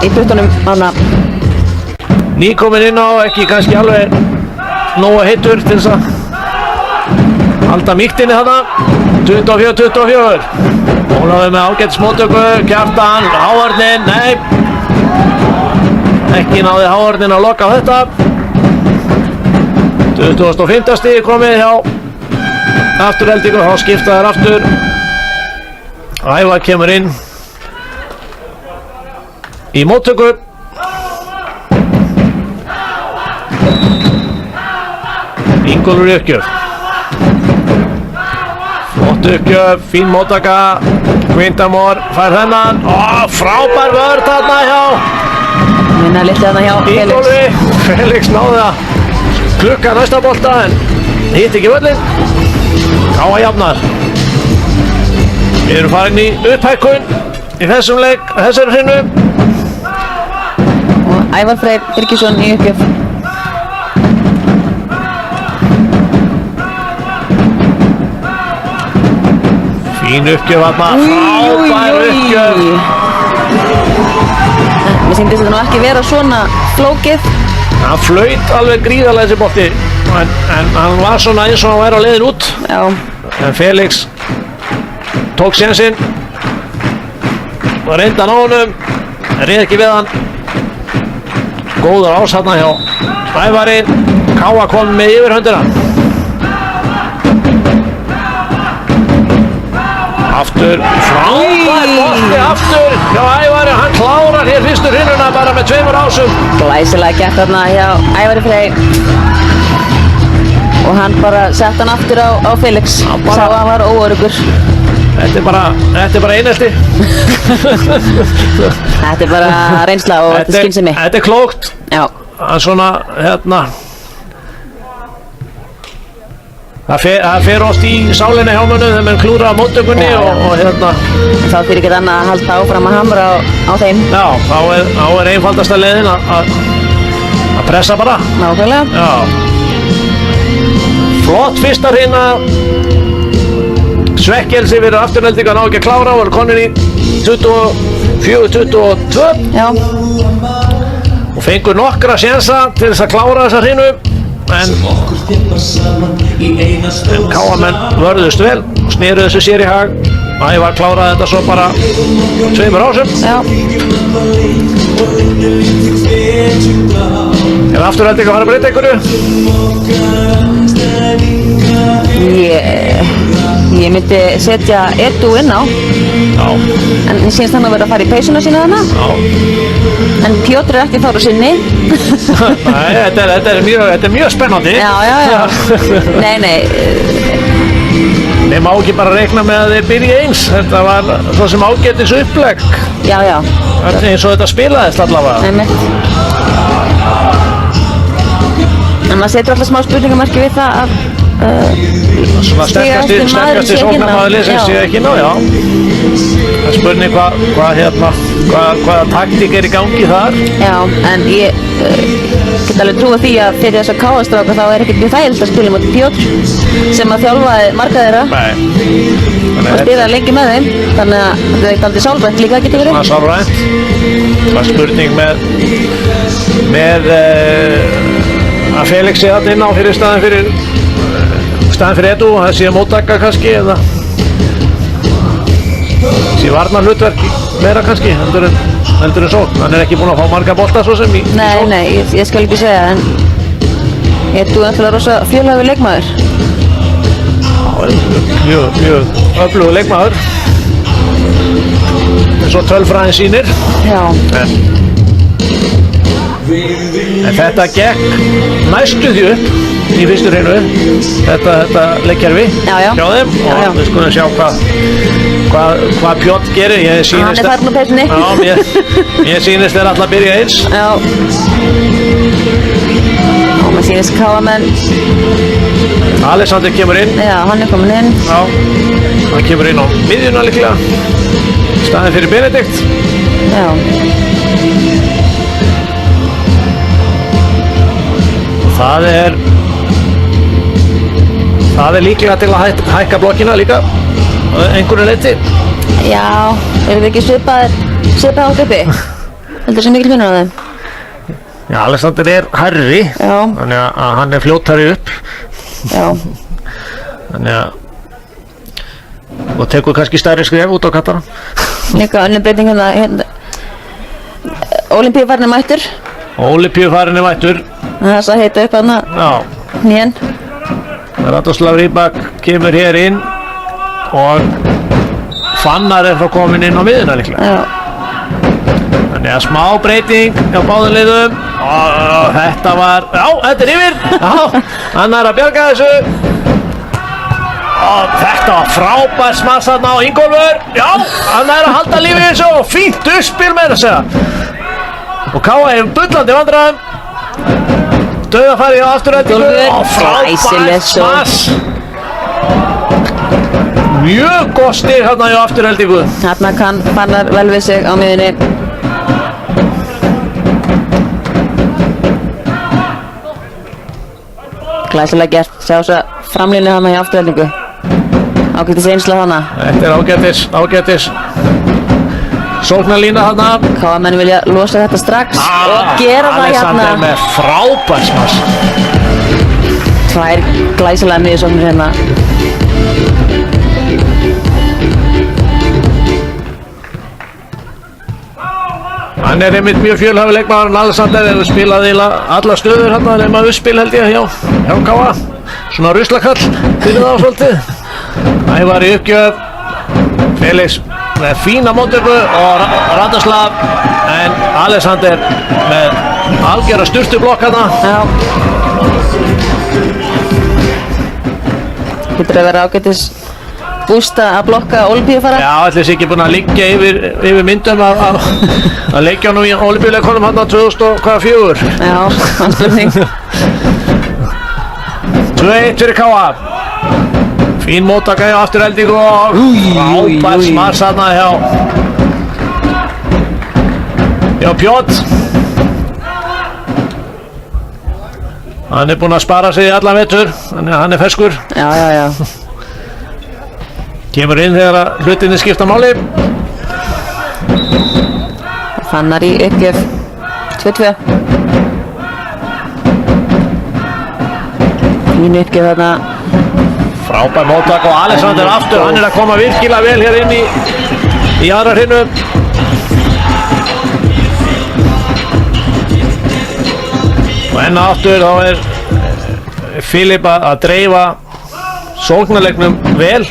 Speaker 3: í puttunum hana.
Speaker 2: Nýkomin inn á, ekki kannski alveg nógu heitur til þess að halda mýktinni þarna. 24-24. Ólafur með ágætt smóttöku, Kjartan, Hávarnin, nei. Ekki náði Hávarnin að loka þetta. 25. stig komið hjá Aftureldingu, þá skipta þær aftur. Ævar kemur inn í móttöku. Ingólfur í uppgjöf. Flott uppgjöf, fín móttaka. Quintamor fær þennan. Frábær vörð þarna hjá
Speaker 3: Minna litli þarna hjá Felix.
Speaker 2: Ingólfi. Felix náði að klukka næsta bolta en hitt ekki völlin. Káa jafnar. Við erum farin í upphækkun í þessum leik, þessari hrinnu.
Speaker 3: Og Ævar Freyr Birgisson í uppgjöf.
Speaker 2: Fín uppgjöf þarna, frábær uppgjöf.
Speaker 3: Mér sýndist þetta nú ekki vera svona flókið.
Speaker 2: Hann flaut alveg gríðarlega þessi bolti en hann var svona eins og hann væri á leiðin út.
Speaker 3: Já,
Speaker 2: En Felix tók sénsinn og reyndi að ná honum, en réð ekki við hann. Góður ás þarna hjá Ævari. Káa kom með yfirhöndina. Aftur, frábær bolti aftur hjá Ævari. Hann klárar hér fyrstu hrinnuna bara með 2 ásum.
Speaker 3: glæsilega gert þarna hjá Ævari Freyr. Og hann bara sett hann aftur á Felix.
Speaker 2: bara-
Speaker 3: Sá að hann var óöruggur.
Speaker 2: Þetta er bara einelti.
Speaker 3: Þetta er bara reynsla og þetta er skynsemi.
Speaker 2: Þetta er klókt.
Speaker 3: Já,
Speaker 2: Hann svona, það fer oft í sálinni hjá mönnum þegar menn klúra á móttökunni
Speaker 3: Já, já.
Speaker 2: og
Speaker 3: þá fyrir ekki annað að halda áfram að hamra á þeim.
Speaker 2: já, þá er einfaldasta leiðin að pressa bara.
Speaker 3: Nákvæmlega.
Speaker 2: Já. Flott fyrsta hrinna. Svekkelsi fyrir Aftureldingu að ná ekki að klára og er konin í 24-22
Speaker 3: Já,
Speaker 2: og fengur nokkra sénsa til þess að klára þessa hrinnu en Káamenn vörðust vel og sneru þessu sér í hag. Ævar kláraði þetta svo bara 2 ásum.
Speaker 3: já.
Speaker 2: Er Aftureldingu að fara að breyta einhverju?
Speaker 3: Ég myndi setja Edu inn á.
Speaker 2: Já,
Speaker 3: En ég sínst hann að vera að fara í peysuna sína þarna.
Speaker 2: já.
Speaker 3: En Pjótr ekki þáru sinni.
Speaker 2: Nei, þetta er mjög spennandi.
Speaker 3: Já. Nei.
Speaker 2: Þeir má ekki bara reikna með að þeir byrja eins. Þetta var svo sem ágætis upplegg.
Speaker 3: Já.
Speaker 2: Eins og þetta spilaðist allavega.
Speaker 3: Einmitt. En maður setur alltaf smá spurningamarki við það að
Speaker 2: Svona sterkasti sóknarmaður liðsins sé ekki ná, já. Það er spurning hvaða taktík er í gangi þar.
Speaker 3: Já, en ég get alveg trúa því að fyrir þessa káastráka þá er ekkert mjög þægilegt að spila móti Pjótr sem að þjálfaði marga þeirra
Speaker 2: Nei.
Speaker 3: og spilaði lengi með þeim, þannig að þetta er aldrei sálrænt líka getur verið.
Speaker 2: Það er sálrænt. Það er spurning með að Felix sé þarna inn á fyrir staðinn fyrir Edu, það sé móttaka kannski eða sé varnar hlutverk meira kannski heldur en sókn. Hann er ekki búinn að fá marga bolta svo sem í sókn.
Speaker 3: Nei, ég skal ekki segja, en Edu er náttúrulega rosa fjölhæfur leikmaður.
Speaker 2: Mjög öflugur leikmaður eins og tölfræðin sýnir.
Speaker 3: Já.
Speaker 2: En þetta gekk næstu því upp í fyrstu hreinu, þetta leikkerfi hjá þeim og við skulum sjá hvað Pjótr gerir.
Speaker 3: Hann er farin úr peysunni.
Speaker 2: Já, mér sýnist þeir alltaf að byrja eins.
Speaker 3: Já. Og mér sýnist káamenn.
Speaker 2: Alexander kemur inn.
Speaker 3: Já, hann er komin inn.
Speaker 2: Já, hann kemur inn á miðjuna líklega, staðinn fyrir Benedikt.
Speaker 3: Já.
Speaker 2: Það er líklega til að hækka blokkina líka einhverju leyti.
Speaker 3: Já, eru við ekki svipað átt uppi? Heldur sem mikil finnur á þeim?
Speaker 2: Já, Alexander er hærri,
Speaker 3: Já.
Speaker 2: þannig að hann er fljótari upp.
Speaker 3: Já.
Speaker 2: Þannig að og tekur kannski stærri skref út á kattana.
Speaker 3: Líka önnur breyting hérna Ólympíufarinn er mættur.
Speaker 2: Ólympíufarinn er mættur.
Speaker 3: Það er að heita upp hana nýjan.
Speaker 2: Radoslav Rybak kemur hér inn og Fannar er frá komin inn á miðuna líklega.
Speaker 3: Já.
Speaker 2: Þannig að smá breyting hjá báðum liðum og þetta var, þetta er yfir. Já, hann er að bjarga þessu og þetta var frábær smass þarna á Ingólfur. Já, hann er að halda lífið þessu og fínt uppspil með þessu og Káa er bullandi vandræðum. Dauðafæri á afturrættingu og frábær smass. Mjög gott stig hérna í afturrættingu.
Speaker 3: Þarna kann Fannar vel við sig á miðunni. Glæsilega gert, sjá þess að framlínu hana í afturrættingu. Ágættis einsla hana.
Speaker 2: Þetta er ágættis sóknarlína hana.
Speaker 3: Káamenn vilja losa þetta strax og gera það hérna.
Speaker 2: Alexander með frábær smass.
Speaker 3: Tvær glæsilega miðjusóknir hérna.
Speaker 2: Hann er einmitt mjög fjölhæfur leikmaður en Alexander hefur spilað alla stöður hérna nema uppspil held ég hjá Káa. Svona ruslakall fyrir það svolítið. Það var í uppgjöf. Felix með fína móttöku og Radoslav en Alexander með algjöra sturtublokk hérna.
Speaker 3: Já. Getur að vera ágættis bústa að blokka Ólympíufara.
Speaker 2: Já, ætlis ekki búin að liggja yfir myndum að leikjunum í Ólympíuleikunum hérna 2004.
Speaker 3: Já, hann spurning.
Speaker 2: 2-1 fyrir Káa. Fín móttaka hjá afturheldingu og frábær smass hérna hjá Pjótr. Hann er búinn að spara sig í allan vetur, þannig að hann er ferskur.
Speaker 3: Já.
Speaker 2: Kemur inn þegar að hlutinni skipta máli.
Speaker 3: Fannar í uppgjöf 2-2. Fín uppgjöf þarna.
Speaker 2: Frábær móttaka og Alexander aftur, hann er að koma virkilega vel hér inn í aðra hreinu. Og enn aftur þá er Filip að dreifa sóknarleiknum vel.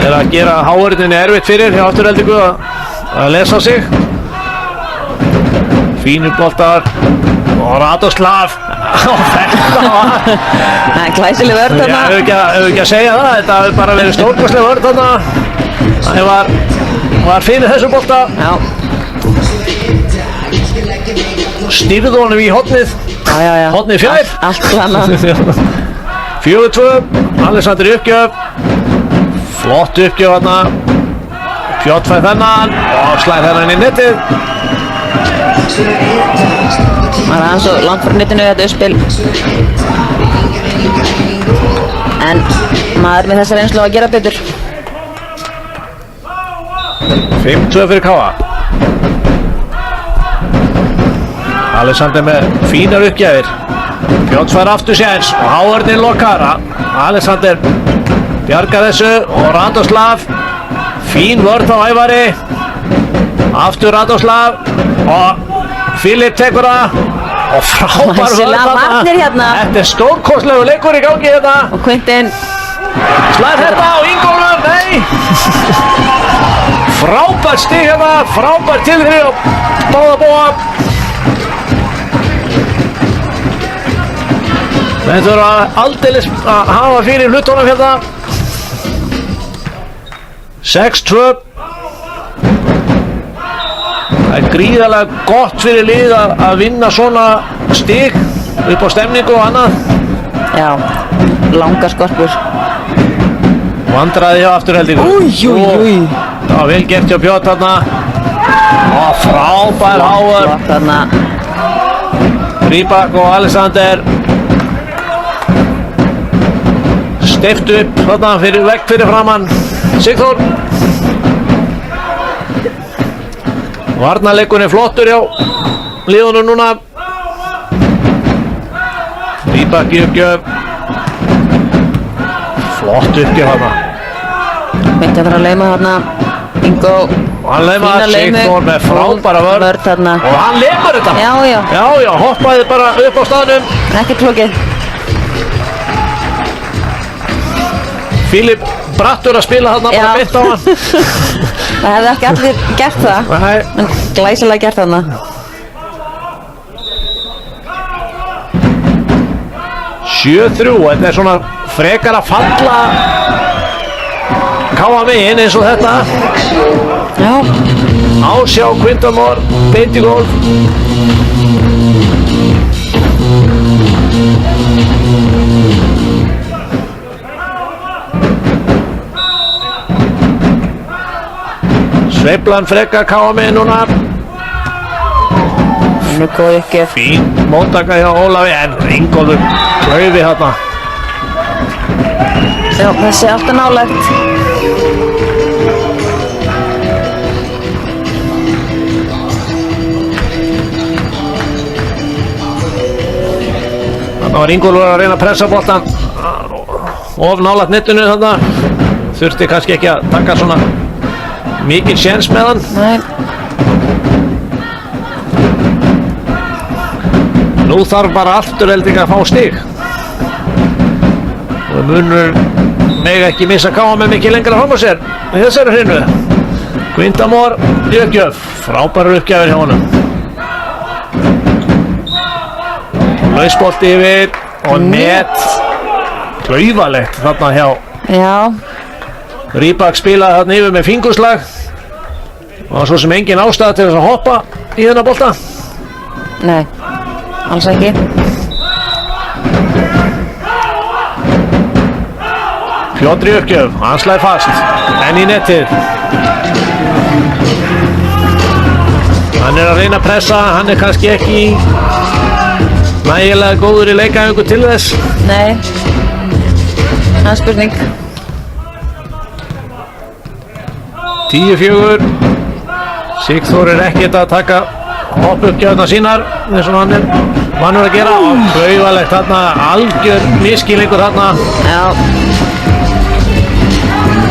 Speaker 2: að gera háverðinni erfitt fyrir hjá Aftureldingu að lesa sig. Fínir boltar og Radoslav og þetta var
Speaker 3: Það er glæsileg vörn
Speaker 2: Já,
Speaker 3: þarna.
Speaker 2: hefur ekki að segja það, þetta hefur bara verið stórkostleg vörn þarna. Það var fyrir þessu bolta,
Speaker 3: Já,
Speaker 2: stýrði honum í hornið,
Speaker 3: já.
Speaker 2: hornið fjær.
Speaker 3: Allt hana.
Speaker 2: 4-2, Alexander í uppgjöf, flott uppgjöf þarna, Pjotr fær þennan og slæði þennan í nettið.
Speaker 3: Það er aðeins og langt frá netinu þetta uppspil. En maður með þessa reynslu að gera betur.
Speaker 2: 5-2 fyrir Káa. Alexander með fínar uppgjafir. Pjotr fær aftur séns og Háarnir lokar. Alexander bjargar þessu og Radoslav. Fín vörð á Ævari. Aftur Radoslav og Filip tekur það. Og frábær vörð
Speaker 3: Glæsilega varnir hérna.
Speaker 2: Þetta er stórkostlegu leikur í gangi hérna.
Speaker 3: Og Quintin.
Speaker 2: Slær þetta á Ingólfur, nei! Frábært stig hérna, frábært tilþrif og báða búa. Menn þurfa aldeilis að hafa fyrir hlutunum hérna. 6-2. Það er gríðarlega gott fyrir lið að vinna svona stig upp á stemningu og annað.
Speaker 3: Já, langar skorpur.
Speaker 2: Vandræði hjá Aftureldingu. Það var vel gert hjá Pjotr þarna. Og frábær Hávar.
Speaker 3: Flott þarna.
Speaker 2: Rybak og Alexander steypt upp þarna vegg fyrir framann Sigþór. Varnarleikurinn er flottur hjá liðunum núna. Rybak í uppgjöf. Flott uppgjöf þarna.
Speaker 3: Myndi að fara að lauma þarna. Ingo.
Speaker 2: Og hann leimaði Sigþór með frábæra vörn.
Speaker 3: Þarna.
Speaker 2: Og hann leimar þetta.
Speaker 3: Já.
Speaker 2: Já, hoppaði bara upp á staðnum.
Speaker 3: Ekki klókið.
Speaker 2: Filip brattur að spila þarna bara beint á hann.
Speaker 3: Það hefði ekki allir gert það.
Speaker 2: Nei.
Speaker 3: En glæsilega gert þarna.
Speaker 2: 7-3, þetta er svona frekar að falla Káa megin eins og þetta.
Speaker 3: Já.
Speaker 2: Ásjá Quinton Moore, beint í gólf. Sveiflan frekar Káa megin núna.
Speaker 3: Nú góð ekki.
Speaker 2: Fín móttaka hjá Ólafi en Ingólfur klaufi þarna.
Speaker 3: Já, þessi er alltaf nálægt.
Speaker 2: Þarna var Ingólfur að reyna að pressa boltan of nálægt nettinu þarna. Þurfti kannski ekki að taka svona mikið séns með hann.
Speaker 3: Nei.
Speaker 2: Nú þarf bara Afturelding að fá stig. Og munur mega ekki missa Káa með mikið lengra fram á sér í þessari hrinu. Quinton Moore í uppgjöf. Frábærar uppgjafir hjá honum. Lausbolti yfir og net. Klaufalegt þarna hjá
Speaker 3: Já.
Speaker 2: Rybak spilaði þarna yfir með fingurslag. Og svo sem engin ástæða til þess að hoppa í þennan bolta.
Speaker 3: Nei. Alls ekki.
Speaker 2: Pjotr í uppgjöf, hann slæði fast, en í nettið. Hann er að reyna að pressa, hann er kannski ekki nægilega góður í leikæfingu til þess.
Speaker 3: Nei. Það er spurning.
Speaker 2: 10-4. Sigþór er ekkert að taka hoppuppgjöfna sínar eins og hann er vannur að gera. Og klaufalegt þarna, algjör miskilningur þarna.
Speaker 3: Já.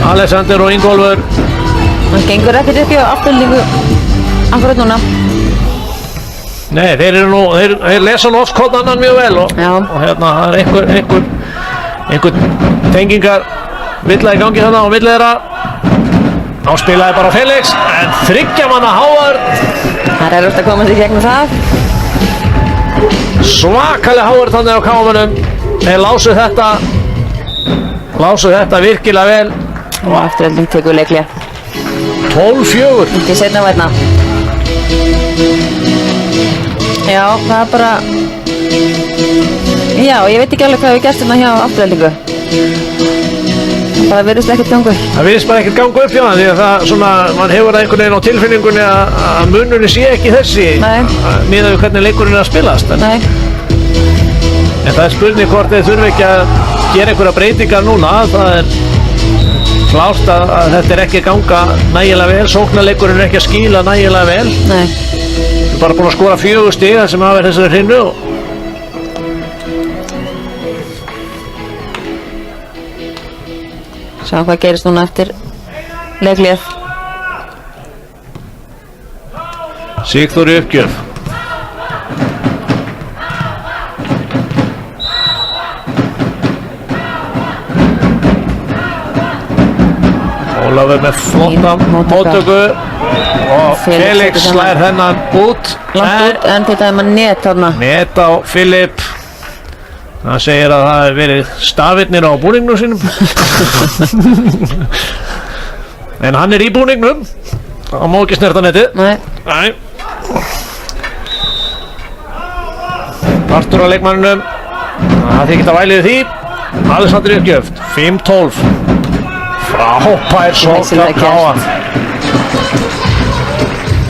Speaker 2: Alexander og Ingólfur.
Speaker 3: Hann gengur ekkert upp í Aftureldingu akkurat núna.
Speaker 2: Nei, þeir lesa nú oft hvort annan mjög vel og hérna það er einhver tengingar villa í gangi þarna á milli þeirra. Þá spilaði bara Felix, en 3 manna Hávarð.
Speaker 3: Það er erfitt að komast í gegnum það.
Speaker 2: Svakalega Hávarð þannig á KM-unum. Þeir lásu þetta virkilega vel.
Speaker 3: Og Afturelding tekur leiklega.
Speaker 2: 12-4.
Speaker 3: Ekki seinna vænna. Já, það er bara... Já, ég veit ekki alveg hvað við gerst hérna hjá Aftureldingu. Það virðist ekkert gangu upp.
Speaker 2: Það virðist bara ekkert gangu upp hjá það, því að það svona, mann hefur það einhvern veginn á tilfinningunni að munurinn sé ekki þessi.
Speaker 3: Nei.
Speaker 2: Miðað við hvernig leikurinn er að spilast.
Speaker 3: Nei.
Speaker 2: En það er spurning hvort þeir þurfi ekki að gera einhverja breytingar núna. Það er klárt að þetta er ekki að ganga nægilega vel, sóknarleikurinn er ekki að skila nægilega vel.
Speaker 3: Nei.
Speaker 2: Við erum bara búin að skora 4 stig þar sem hafa verið þessari hrinnu.
Speaker 3: Sjáum hvað gerist núna eftir leiklið.
Speaker 2: Sigþór í uppgjöf. Ólafur með flotta móttöku og Felix slær hennan út.
Speaker 3: Langt út, en þetta er maður net þarna.
Speaker 2: Net á Filip. Það segir að það hefur verið stafirnir á búningnum sínum. En hann er í búningnum. Það má ekki snerta netið.
Speaker 3: Nei.
Speaker 2: Partur á leikmanninum. Það þykir að vælið því. Alexander í uppgjöf. 5-12. Frábær sókn af Káa.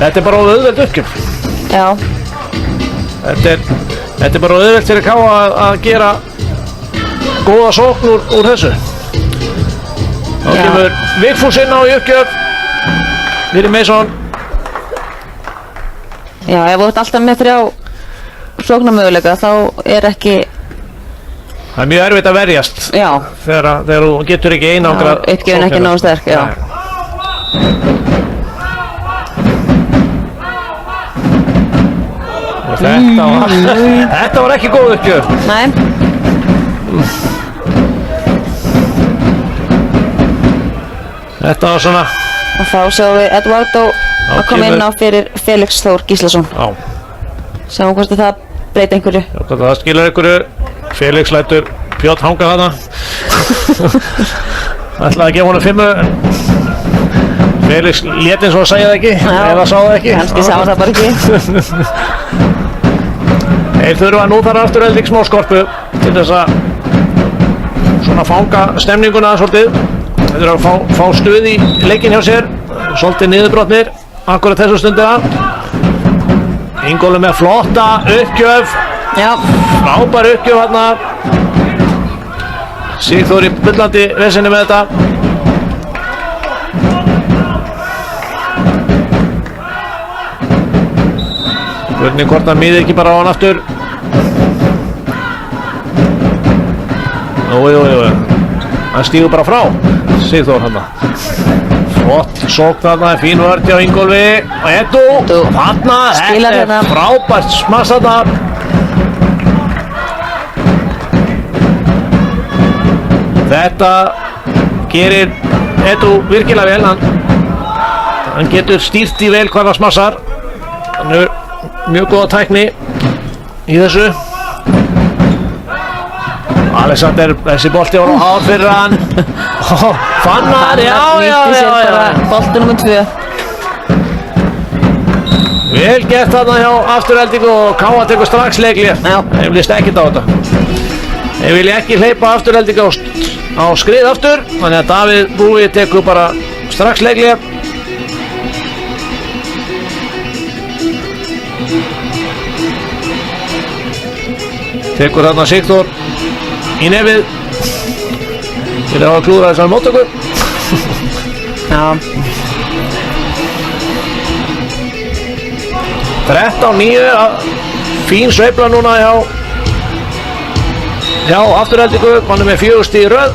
Speaker 2: Þetta er bara auðveld uppgjöf.
Speaker 3: Já.
Speaker 2: Þetta er bara auðvelt fyrir Káa að gera góða sókn úr þessu. Þá kemur Vigfús inn á í uppgjöf fyrir Mason.
Speaker 3: Já, ef þú ert alltaf með 3 sóknarmöguleika þá er ekki...
Speaker 2: Það er mjög erfitt að verjast.
Speaker 3: Já.
Speaker 2: Þegar þú getur ekki einangra sóknina.
Speaker 3: Uppgjöfin ekki nógu sterk, já.
Speaker 2: Þetta var ekki góð uppgjöf.
Speaker 3: Nei.
Speaker 2: Þetta var svona...
Speaker 3: Og þá sjáum við Eduardo að koma inn á fyrir Felix Þór Gíslason.
Speaker 2: Já.
Speaker 3: Sjáum hvort það breyta einhverju.
Speaker 2: Já, það skilar einhverju. Felix lætur Pjótt hanga þarna. Ætlaði að gefa honum 5. Felix lét eins og að segja það ekki. Eða sá það ekki.
Speaker 3: Kannski sá það bara ekki.
Speaker 2: Þeir þurfa nú þar Afturelding smá skorpu til þess að svona fanga stemninguna svolítið. Þeir þurfa að fá stuð í leikinn hjá sér. Svolítið niðurbrotnir akkurat þessu stundina. Ingólfur með flotta uppgjöf.
Speaker 3: Já.
Speaker 2: Frábær uppgjöf hérna. Sigþór í bullandi vesinni með þetta. Spurning hvort hann mýðir ekki bara á hann aftur. Jú. Hann stígur bara frá. Sigþór hann. Flott sókn þarna, fín vörð hjá Ingólfi. Og Edu. Þarna, þetta er frábært smass þarna. Þetta gerir Edu virkilega vel. Hann getur stýrt í vel hvað það smassar. Hann er mjög góða tækni í þessu. Alexander, þessi bolti var á hár fyrir hann. Fannar, já.
Speaker 3: Bolti nr. 2.
Speaker 2: Vel gert þarna hjá Aftureldingu og Káa tekur strax leikli. Þeim líst ekkert á þetta. Þeir vilja ekki hleypa Aftureldingu á skrið aftur. Þannig að Davíð Búi tekur bara strax leikli. Tekur þarna Sigþór í nefið til að klúðra þessar móttöku.
Speaker 3: Já.
Speaker 2: 13-9, fín sveifla núna hjá Aftureldingu, hann er með 4 stig í röð.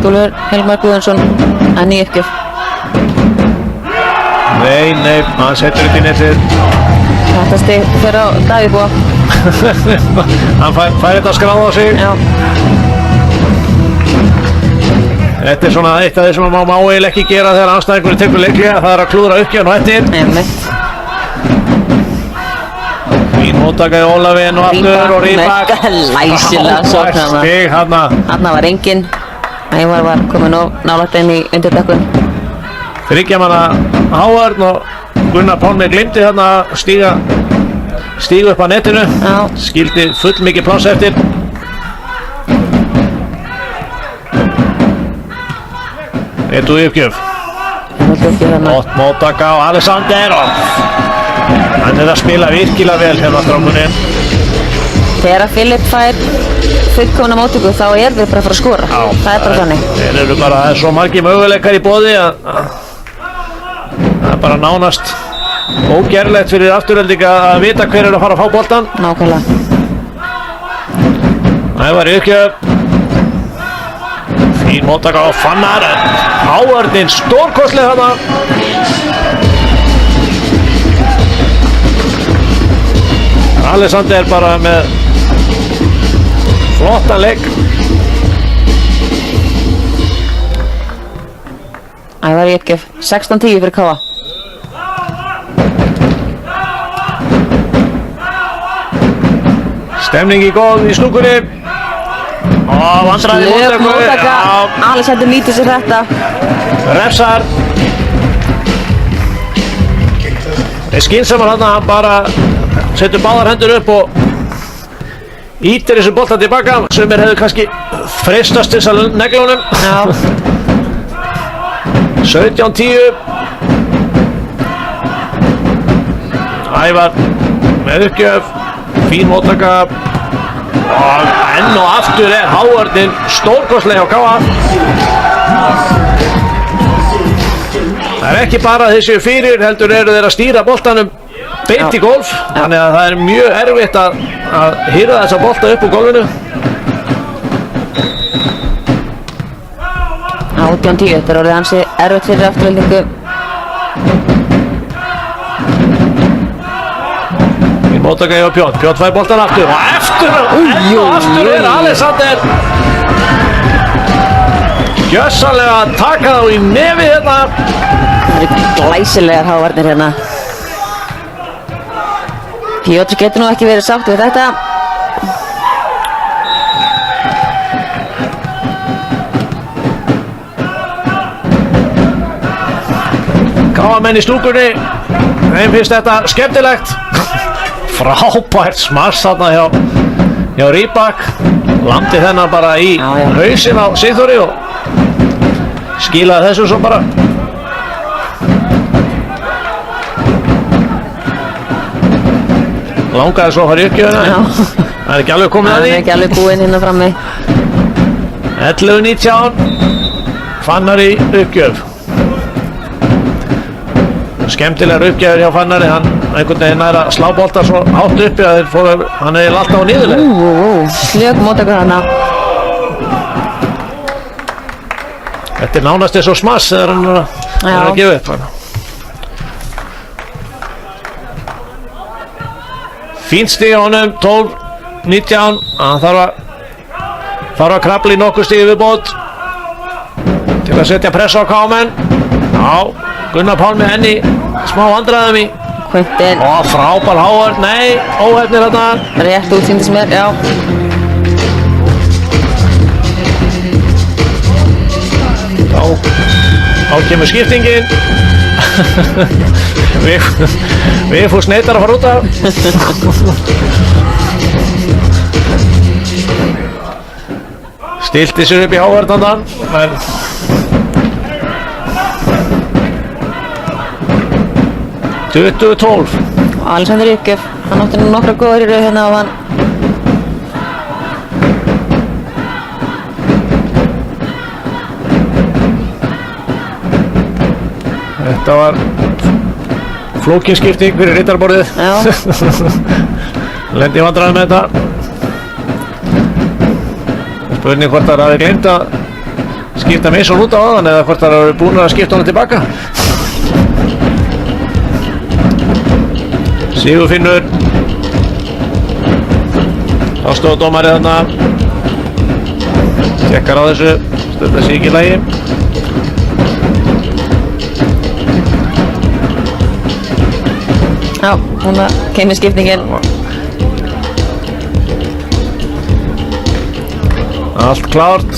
Speaker 3: Ingólfur Hilmar Guðjónsson að nýja uppgjöf.
Speaker 2: Nei, hann setur þetta í netið.
Speaker 3: Þetta stig fyrir á Davíð Búa.
Speaker 2: Hann fær þetta að skráða á sig.
Speaker 3: Já.
Speaker 2: Þetta er svona eitt af því sem maður má eiginlega ekki gera þegar anstæðingurinn tekur leiklega, það er að klúðra uppgjöfn og eftir.
Speaker 3: Einmitt.
Speaker 2: Fín móttaka í Ólafinn og aftur og Rýbak.
Speaker 3: Læsilega sókn þarna.
Speaker 2: Stig þarna.
Speaker 3: Þarna var enginn. Ævar var komin nálægt inn í undirdekkun.
Speaker 2: Þriggja manna Hávarn og Gunnar Pálmi glimti þarna að stíga upp á netinu.
Speaker 3: Já.
Speaker 2: Skildi full mikið pláss eftir. Eitt úr uppgjöf. Gott móttaka á Alexander og hann er að spila virkilega vel hérna strákunni.
Speaker 3: Þegar Filip fær fullkomna móttöku þá er við bara að fara að skora.
Speaker 2: Já,
Speaker 3: það er bara þannig.
Speaker 2: Það er svo margir möguleikar í boði að það er bara nánast ógerlegt fyrir Aftureldinga að vita hver er að fara að fá boltan.
Speaker 3: Nákvæmlega.
Speaker 2: Það var uppgjöf. Fín móttaka á Fannar. Hávarðinn stórkostlega þarna. Alexander bara með flottan leik.
Speaker 3: Ævar í uppgjöf. 16-10 fyrir Káa.
Speaker 2: Stemningi góð í stúkunni. Vandræði móttaka.
Speaker 3: Alexander nýtir sér þetta.
Speaker 2: Refsar. Það er skynsamar hann að hann bara setur báðar hendur upp og ítir þessu bolta tilbaka sem hefur kannski freistast þess að negla honum. 17-10. Ævar með uppgjöf. Fín móttaka. Og enn og aftur er Hávarðinn stórkostlega á Káa. Það er ekki bara þessi fyrir, heldur eru þeir að stýra boltanum beint í golf. Þannig að það er mjög erfitt að hýra þessa bolta upp úr golfinu.
Speaker 3: 18-10, þetta er orðið ansi erfitt fyrir Aftureldingu.
Speaker 2: Móttaka hjá Pjott, Pjott fær boltan aftur og aftur er Alexander gjössanlega að taka þá í nefið hérna.
Speaker 3: Það eru glæsilegar Hávarnir hérna. Pjott getur nú ekki verið sátt við þetta.
Speaker 2: Káamenn í stúkunni, þeim finnst þetta skemmtilegt. Frábært smars þarna hjá Rýbak. Landi þennan bara í hausinn á Sigþóri og skilaði þessu svo bara. Langaði svo að fara í uppgjöfuna. Það er ekki alveg komið að því.
Speaker 3: Það er ekki alveg búinn hérna frammi.
Speaker 2: 11-19. Fannar í uppgjöf. Skemmtilegar uppgjafir hjá Fannari, hann einhvern veginn er að slá bolta svo hátt uppi að hann er alltaf á niðurleið.
Speaker 3: Slök móttaka þarna.
Speaker 2: Þetta er nánast eins og smass þegar hann er að gefa upp. Fínt stig á honum, 12-19. Hann þarf að krafla í nokkuð stigi viðbót til að setja pressa á Káamenn. Já, Gunnar Pálmi henni smá vandræðum í
Speaker 3: Quintin.
Speaker 2: Og frábær Hávarð, nei, óhefnir þarna.
Speaker 3: Rétt út sýndist mér, já.
Speaker 2: Þá kemur skiptingin. Við fór sneitar að fara út af. Stilti sér upp í Hávarð þarna. 20-12.
Speaker 3: Alexander í uppgjöf. Hann átti nú nokkra góðar í rauð hérna á hann.
Speaker 2: Þetta var flókin skipting fyrir rittarborðið. Lendi í vandræðum með þetta. Spurning hvort það hafi gleymt að skipta Mason út á aðan eða hvort það eru búin að skipta honum tilbaka. Sigurfinnur. Þá stóð dómarið þarna. Tekkar á þessu, þetta sé ekki í lagi.
Speaker 3: Já, núna kemur skiptingin.
Speaker 2: Allt klárt.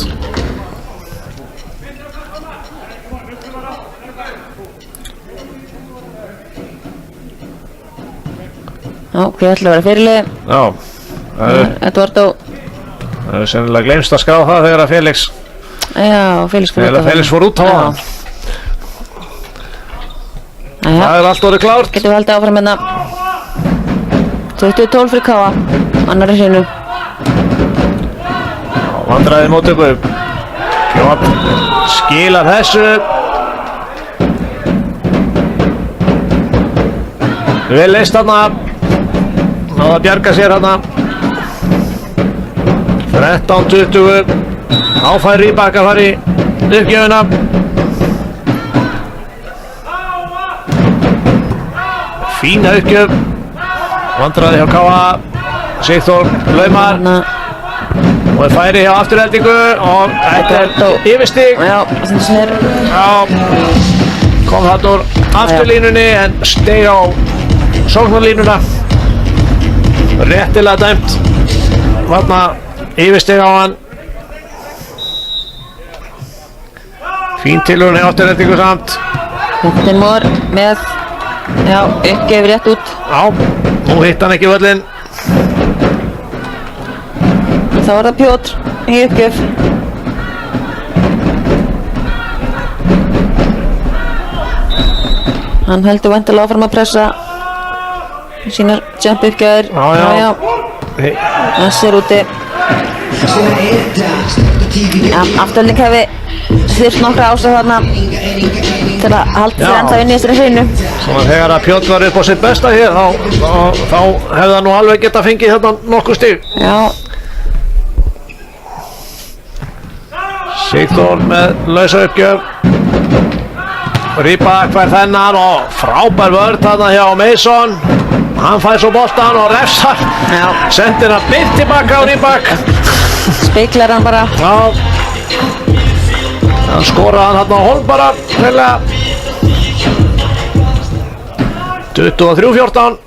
Speaker 3: Já, hver ætla að vera fyrirlið?
Speaker 2: Já,
Speaker 3: Eduardo.
Speaker 2: það er sennilega gleymst að skrá það þegar að Felix fór út á hann. Það er allt orðið klárt.
Speaker 3: Getum við haldið áfram hérna. 20-12 fyrir Káa, annarri sinu.
Speaker 2: Vandræði móttöku. Kjóp skilar þessu. Vel leist þarna. Náða að bjarga sér þarna. 13-20. Áfær Rýbak að fara í uppgjöfuna. Fína uppgjöf. Vandræði hjá Káa. Sigþór laumar. Og er færi hjá afturheldingu og þetta er yfirstig.
Speaker 3: Já, þetta er
Speaker 2: kom þarna úr afturlínunni en steig á sóknarlínuna. Réttilega dæmt. Þarna yfirstig á hann. Fín tilhörun hjá afturheldingu samt.
Speaker 3: Quinten Moore með, já, uppgjöf rétt út.
Speaker 2: Já, nú hitt hann ekki völlin.
Speaker 3: Þá er það Pjótr í uppgjöf. Hann heldur væntanlega áfram að pressa sínar jump uppgjöfur.
Speaker 2: Já.
Speaker 3: Þessi er úti. Afturhalding hefði þurft nokkra ástæð þarna til að halda sér ennþá inn í þessari hreinu.
Speaker 2: Svona þegar að Pjótr var upp á sitt besta hér þá hefði hann nú alveg geta fengið hérna nokkuð stig.
Speaker 3: Já.
Speaker 2: Sigþór með lausa uppgjöf. Rýbak fær þennan og frábær vörn þarna hjá Mason. Hann fær svo boltan og refsar. Sendir hann beint tilbaka á Rýbak.
Speaker 3: Speiklar hann bara.
Speaker 2: Já. Hann skoraði hann þarna á hólm bara. 23-14.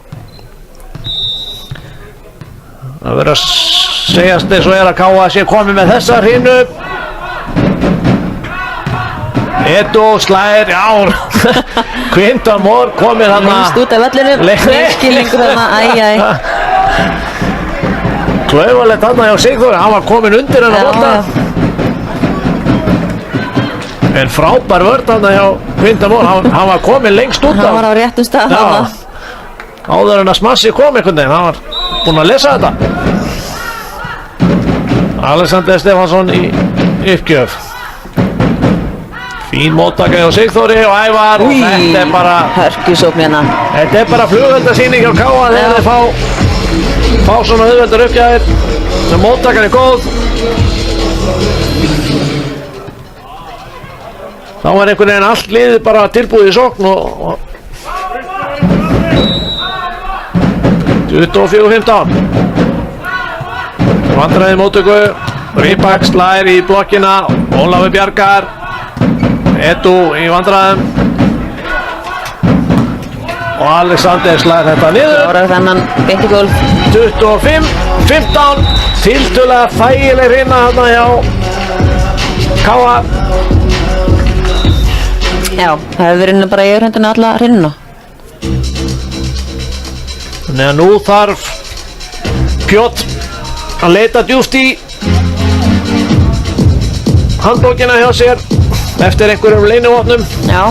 Speaker 2: Það verður að segjast eins og er að Káa sé komið með þessa hrínu. Edu slær, já. Quinten Moore komið þarna.
Speaker 3: Lengst út af vellinu. Skilningur þarna, æj.
Speaker 2: Klaufalegt þarna hjá Sigþór. Hann var komin undir hennar bolta. En frábær vörn þarna hjá Quinten Moore. Hann var komin lengst út af.
Speaker 3: Hann var á réttum stað þarna.
Speaker 2: Áður en að Smassi kom einhvern veginn. Hann var búinn að lesa þetta. Alexander Stefansson í uppgjöf. Fín móttaka hjá Sigþóri og Ævar. Og þetta er bara
Speaker 3: hörkusókn hérna.
Speaker 2: Þetta er bara flugeldasýning hjá Káa þegar þeir fá svona auðveldar uppgjafir. Sem móttakan er góð. Þá er einhvern veginn allt liðið bara tilbúið í sókn og 24-15. Vandræði móttöku. Rýbak slær í blokkina. Ólafur bjargar. Edu í vandræðum. Og Alexander slær þetta niður.
Speaker 3: Klárar þennan beint í gólf.
Speaker 2: 25-15. Tiltölulega þægileg hrinna þarna hjá Káa.
Speaker 3: Já, það hefur verið bara í örhendinu alla hrinnuna.
Speaker 2: Þannig að nú þarf Pjótr að leita djúpt í handbókina hjá sér eftir einhverjum leynivopnum.
Speaker 3: Já.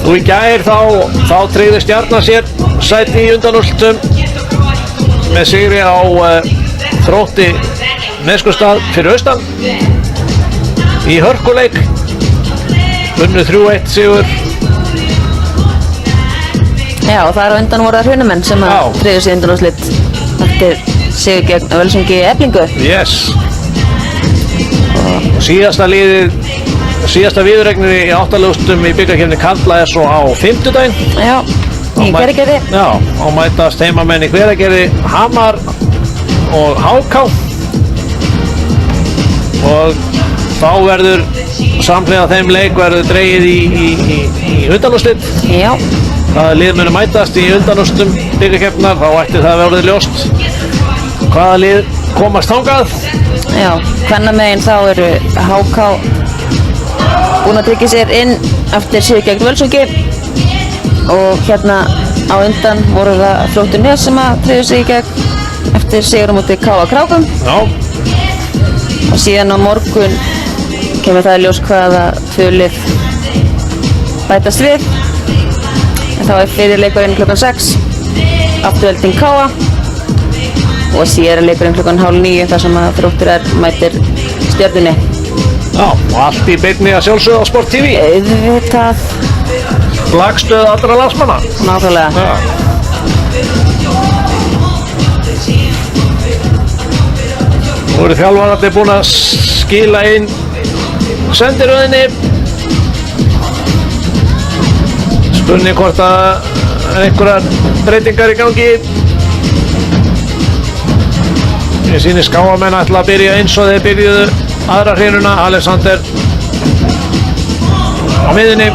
Speaker 2: Og í gær þá tryggði Stjarnan sér sæti í undanúrslitum með sigri á Þrótti Neskaupstað fyrir austan í hörkuleik. Unnu 3-1 sigur.
Speaker 3: Já, og þar á undan voru það Hrunumenn sem að
Speaker 2: Já.
Speaker 3: tryggðu sig undanúrslit eftir sigur gegn Völsungi Eflingu.
Speaker 2: Yes. Og síðasta viðuregnir í 8 úrslitum í bikarkeppni karla er svo á 50-daginn.
Speaker 3: Já, í Hveragerði.
Speaker 2: Já, og mætast heimamenn í Hveragerði, Hamar og HK. Og þá verður samhliða þeim leik verður dregið í undanúrslit.
Speaker 3: Já,
Speaker 2: Hvaða lið munu mætast í undanúrslitum bikarkeppnar, þá ætti það að vera orðið ljóst hvaða lið komast þangað.
Speaker 3: já, kvennamegin þá eru HK búin að tryggja sér inn eftir sigur gegn Völsungi og hérna á undan voru það Flóttur Nes sem að tryggja sig í gegn eftir sigur á móti K.A. Krákum
Speaker 2: Já,
Speaker 3: og síðan á morgun kemur það í ljós hvaða þulið bætast við. En þá er fyrir leikurinn klukkan 6 Afturhelding K.A. og síðan leikurinn klukkan 8:30 þar sem að Þróttur mætir Stjörnunni.
Speaker 2: já, og allt í beinni að sjálfsögðu á Sport TV.
Speaker 3: Auðvitað,
Speaker 2: Lagstöð allra landsmanna.
Speaker 3: náttúrulega.
Speaker 2: Já. Nú eru þjálfararnir búin að skila inn sendiröðinni. Spurning hvort að einhverjar breytingar í gangi. Ég sýnir skáamenn ætla að byrja eins og þeir byrjuðu aðra hrinuna. Alexander á miðinni.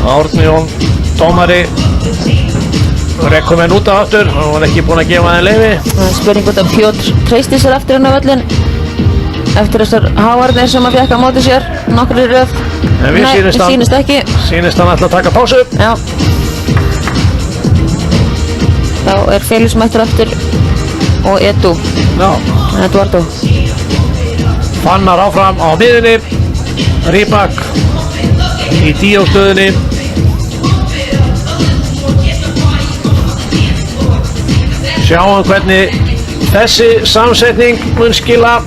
Speaker 2: Árni Jón dómari rekkum henn út af aftur, hann var ekki búinn að gefa þeim leyfi.
Speaker 3: Það er spurning hvort að Pjótr treysti sér aftur inn á völlin eftir þessar hávarnir sem að fékk á móti sér nokkur í röð.
Speaker 2: En við
Speaker 3: sýnist ekki.
Speaker 2: Sýnist hann ætla að taka pásu.
Speaker 3: Já. Þá er Felix mættur aftur og Edu,
Speaker 2: Já.
Speaker 3: Eduardo.
Speaker 2: Fannar áfram á miðinni, Rýbak í díóstöðinni. Sjáum hvernig þessi samsetning mun skila.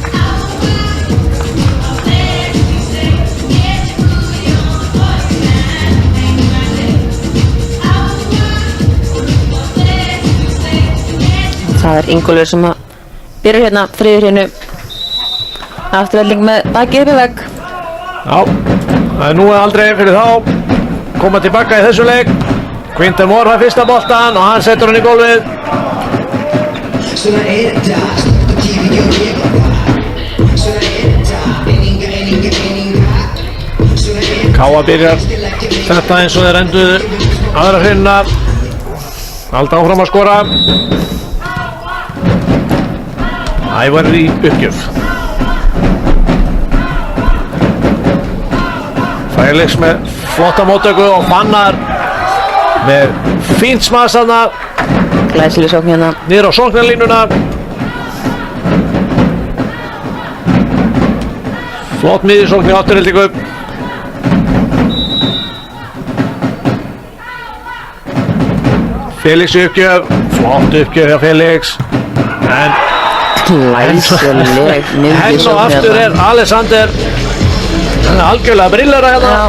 Speaker 3: Það er Ingólfur sem að byrja hérna, Friður hérna Afturhelding með bakið upp í vegg.
Speaker 2: Já, það er nú eða aldrei fyrir þá. Koma tilbaka í þessu leik. Quinten Moore har fyrsta boltan og hann setur hann í gólfið. Káa byrjar þetta eins og þeir enduðu aðra hrinna. Halda áfram að skora. Ævar í uppgjöf. Felix með flotta móttöku og Fannar með fínt smaðs þarna
Speaker 3: Glæsileg sókn hérna.
Speaker 2: niður á sóknarlínuna. Flott miðjusókn í Afturheldingu. Felix í uppgjöf, flott uppgjöf hjá Felix. En
Speaker 3: Glæsileg
Speaker 2: henn og
Speaker 3: miðjusókn
Speaker 2: aftur er Alexander. Hann er algjörlega brillera hérna.
Speaker 3: Já.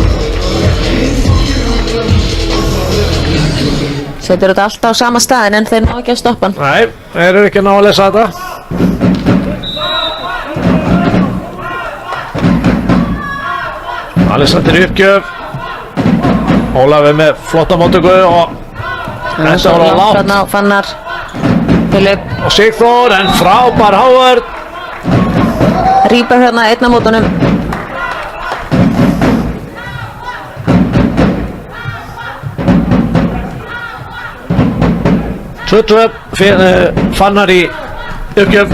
Speaker 3: Setur þetta alltaf á sama staðin en þeir ná ekki að stoppa hann.
Speaker 2: Nei, þeir eru ekki að ná að lesa þetta. Alexander í uppgjöf. Ólafur með flotta móttöku og þetta var á langt.
Speaker 3: Þarna á Fannar. Philip
Speaker 2: Og Sigþór, en frábær Hávörð.
Speaker 3: rýpar hérna einn á mótunum.
Speaker 2: Fannar í uppgjöf.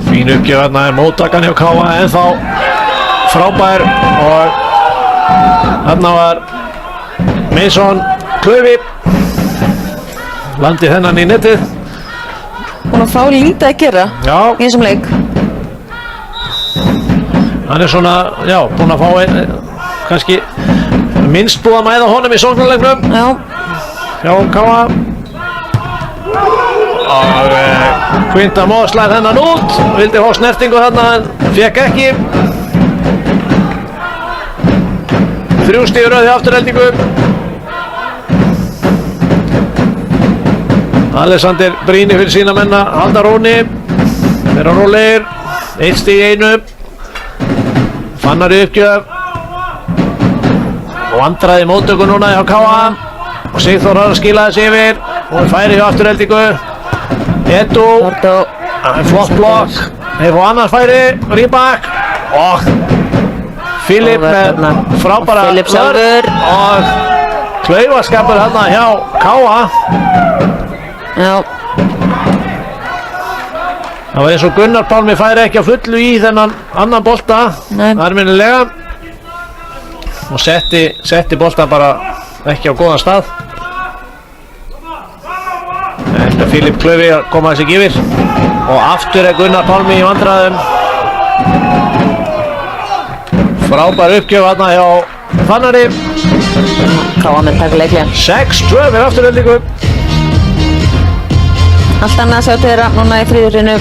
Speaker 2: Fín uppgjöf hérna er móttakan hjá Káa ennþá frábær og hérna var Mason Klaufi landi þennan í netið.
Speaker 3: Búin að fá lítið að gera
Speaker 2: Já,
Speaker 3: í þessum leik.
Speaker 2: hann er svona, já, búinn að fá kannski minnst búið að mæða honum í sóknarleiknum.
Speaker 3: Já,
Speaker 2: hjá Káa og Quinton Moore slæði þennan út, vildi fá snertingu þarna en fekk ekki. 3 stig í röð í afturheldingu. Alexander brýnir fyrir sína menna, halda róni, vera rólegir, 1 stig í einu. Fannar í uppgjöf og vandraði móttöku núna hjá Káa og Sigþór að skila þessi yfir og færi hjá afturheldingu. Edu, flott blokk, þeir fá annars færi, Rýbak og Filip með frábæra vörn og klaufaskapur hérna hjá Káa.
Speaker 3: Já.
Speaker 2: Það var eins og Gunnar Pálmi færi ekki á fullu í þennan annan bolta, almennilega, og setti bolta bara ekki á góðan stað. Þetta er Filip Klaufi að koma þessi yfir og aftur er Gunnar Pálmi í vandræðum. Frábær uppgjöf hérna hjá Fannari.
Speaker 3: Káa með taka leiklega.
Speaker 2: 6-2 með afturheldingu.
Speaker 3: Allt annað að sjá til þeirra núna í þriðjurinu.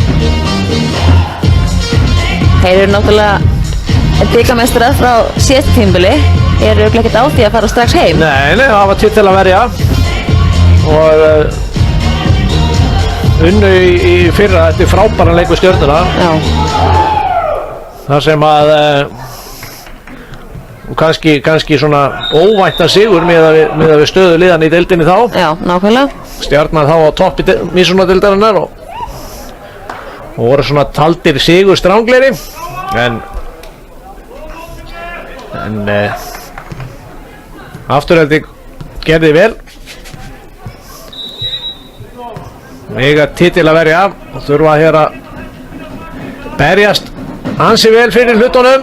Speaker 3: Þeir eru náttúrulega bikarmeistarar frá síðasta tímabili. Eru ekkert á því að fara strax heim.
Speaker 2: Nei, það var titil að verja og unnu í fyrra eftir frábæran leik við Stjörnuna.
Speaker 3: Já.
Speaker 2: Það sem að kannski svona óvæntan sigur með að við stöðu liðan í deildinni þá.
Speaker 3: Já, nákvæmlega.
Speaker 2: Stjarnan þá á toppi Mísuna-deildarinnar og voru svona taldir sigur stranglegri en afturhelding gerði vel. Eiga titil að verja og þurfa hér að berjast ansi vel fyrir hlutunum.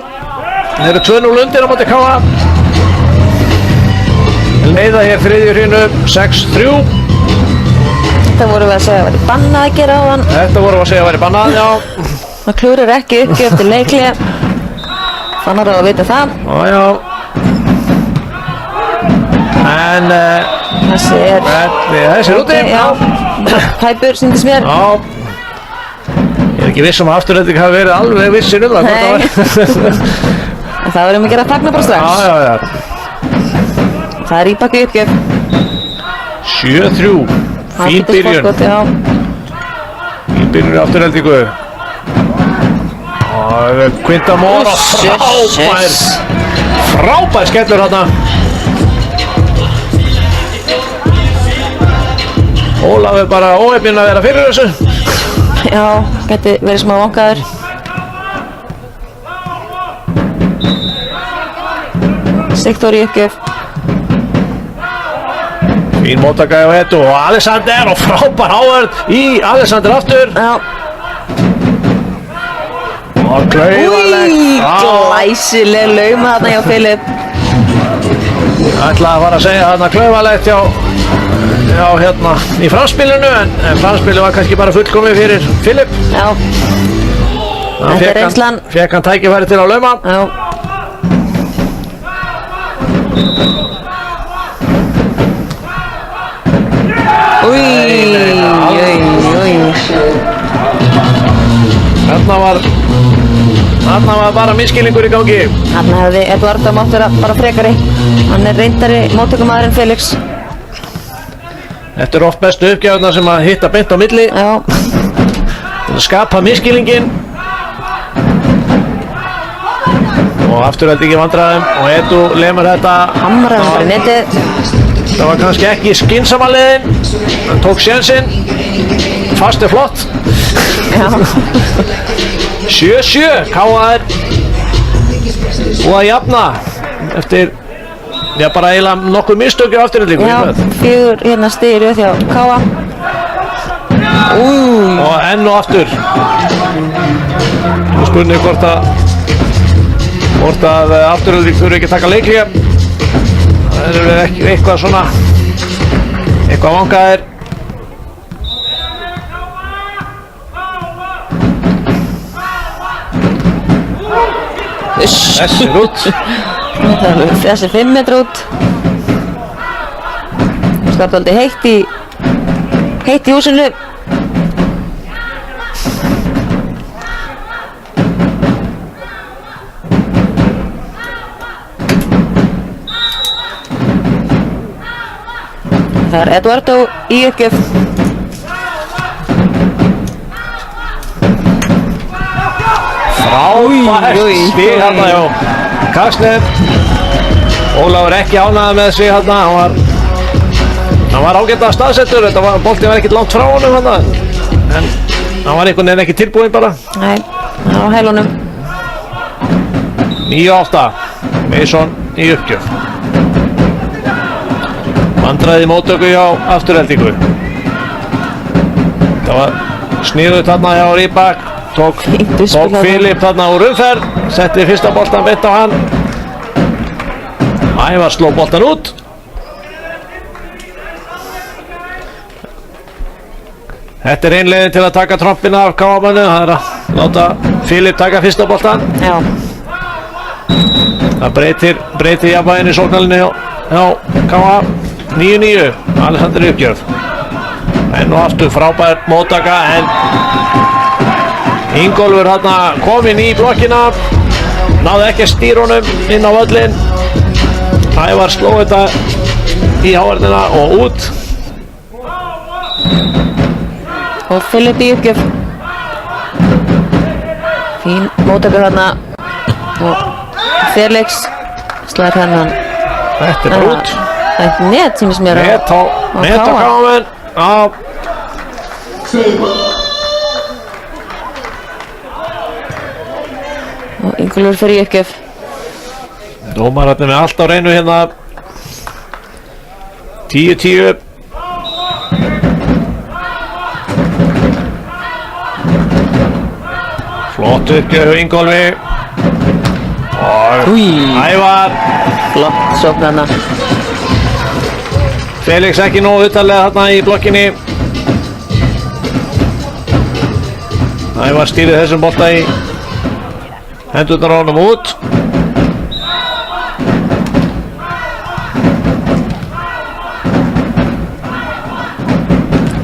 Speaker 2: Þeir eru 2-0 undir á móti Káa. Leiða hér þriðjurinu 6-3.
Speaker 3: Þetta voru við að segja að væri bannað að gera á hann.
Speaker 2: Þetta voru við að segja að væri bannað, já.
Speaker 3: Það klúrir ekki uppgjöf eftir leikli. Fannar á að vita það.
Speaker 2: Já. En
Speaker 3: þessi er
Speaker 2: úti.
Speaker 3: Já. Hæpur sýndist mér.
Speaker 2: Já. Ég er ekki viss að afturhelding hafi verið alveg vissir það.
Speaker 3: Nei. Það verðum að gera að fagna bara strax.
Speaker 2: Já.
Speaker 3: Það er Rýbak í uppgjöf.
Speaker 2: 7-3. Fín byrjun. Fín byrjun í afturheldingu. Og Quinton Moore og frábær skellur hérna. Ólaf er bara óheppinn að vera fyrir þessu.
Speaker 3: Já, gæti verið smá vankaður. Sigþór í uppgjöf.
Speaker 2: Fín móttaka hjá Edu og Alexander og frábær ávörð í Alexander aftur.
Speaker 3: Já.
Speaker 2: Og klaufaleg.
Speaker 3: Glæsileg lauma þarna hjá Filip.
Speaker 2: Ætlaði að fara að segja þarna klaufalegt hjá hérna í framspilinu en framspilinu var kannski bara fullkomið fyrir Filip.
Speaker 3: Já. Þetta er reynslan.
Speaker 2: Fekk hann tækifæri til að lauma.
Speaker 3: Já.
Speaker 2: Þarna var bara misskilningur í gangi.
Speaker 3: Þarna hefði Eduardo mátt vera bara frekari. Hann er reyndari móttökumaður en Felix.
Speaker 2: Þetta er oft bestu uppgjöfurnar sem að hitta beint á milli.
Speaker 3: Já.
Speaker 2: Til að skapa misskilningin. Og afturhelding í vandræðum og Edu lemur þetta.
Speaker 3: Hamraði fyrir netið.
Speaker 2: Það var kannski ekki skynsamaliðin. Hann tók sénsinn. Fast er flott.
Speaker 3: Já.
Speaker 2: 7-7. Káa er og að jafna eftir bara eiginlega nokkuð mistökju á afturheldingu.
Speaker 3: Já, 4 hérna stig í röð hjá Káa.
Speaker 2: Og enn og aftur. Nú spurning hvort að afturhelding þurfi ekki að taka leikhlé. Það eru eitthvað svona eitthvað vangaðir. Þessi er út.
Speaker 3: Þessi 5 metrar út. Skapaldi heitt í húsinu. Það er Eduardo í uppgjöf.
Speaker 2: Frábært stig hérna hjá Karsnes. Ólafur ekki ánægður með sig hérna, hann var ágætlega staðsettur, boltinn var ekkert langt frá honum hérna, en hann var einhvern veginn ekki tilbúinn bara.
Speaker 3: Nei, það var á hælunum.
Speaker 2: 9-8, Mason í uppgjöf. Vandræði móttöku hjá Aftureldingu. Það var sniðugt þarna hjá Rybak, tók Filip þarna úr umferð, setti fyrsta boltan beint á hann. Ævar sló boltan út. Þetta er einlegin til að taka trompina af KA-mannu, það er að láta Filip taka fyrsta boltan.
Speaker 3: Já.
Speaker 2: Það breytir jafnvæginu í sóknarlinni hjá KA. 9-9, Alexander í uppgjöf. Enn og aftur frábær móttaka, en Ingólfur hérna kominn í blokkina, náði ekki að stýra honum inn á völlinn. Ævar sló þetta í hávörðina og út.
Speaker 3: Og Filip í uppgjöf. Fín móttaka þarna og Felix slær hennan.
Speaker 2: Þetta er brút.
Speaker 3: Það er net sem mér
Speaker 2: Net á KA-menn.
Speaker 3: Og Ingólfur fer í uppgjöf.
Speaker 2: Dómararnir með allt á reynu hérna. 10-10. Flott uppgjöf hjá Ingólfi. Og Ævar.
Speaker 3: Flott sókn þarna.
Speaker 2: Felix ekki nógu utarlega þarna í blokkinni. Ævar stýrið þessum bolta í hendurnar á honum út.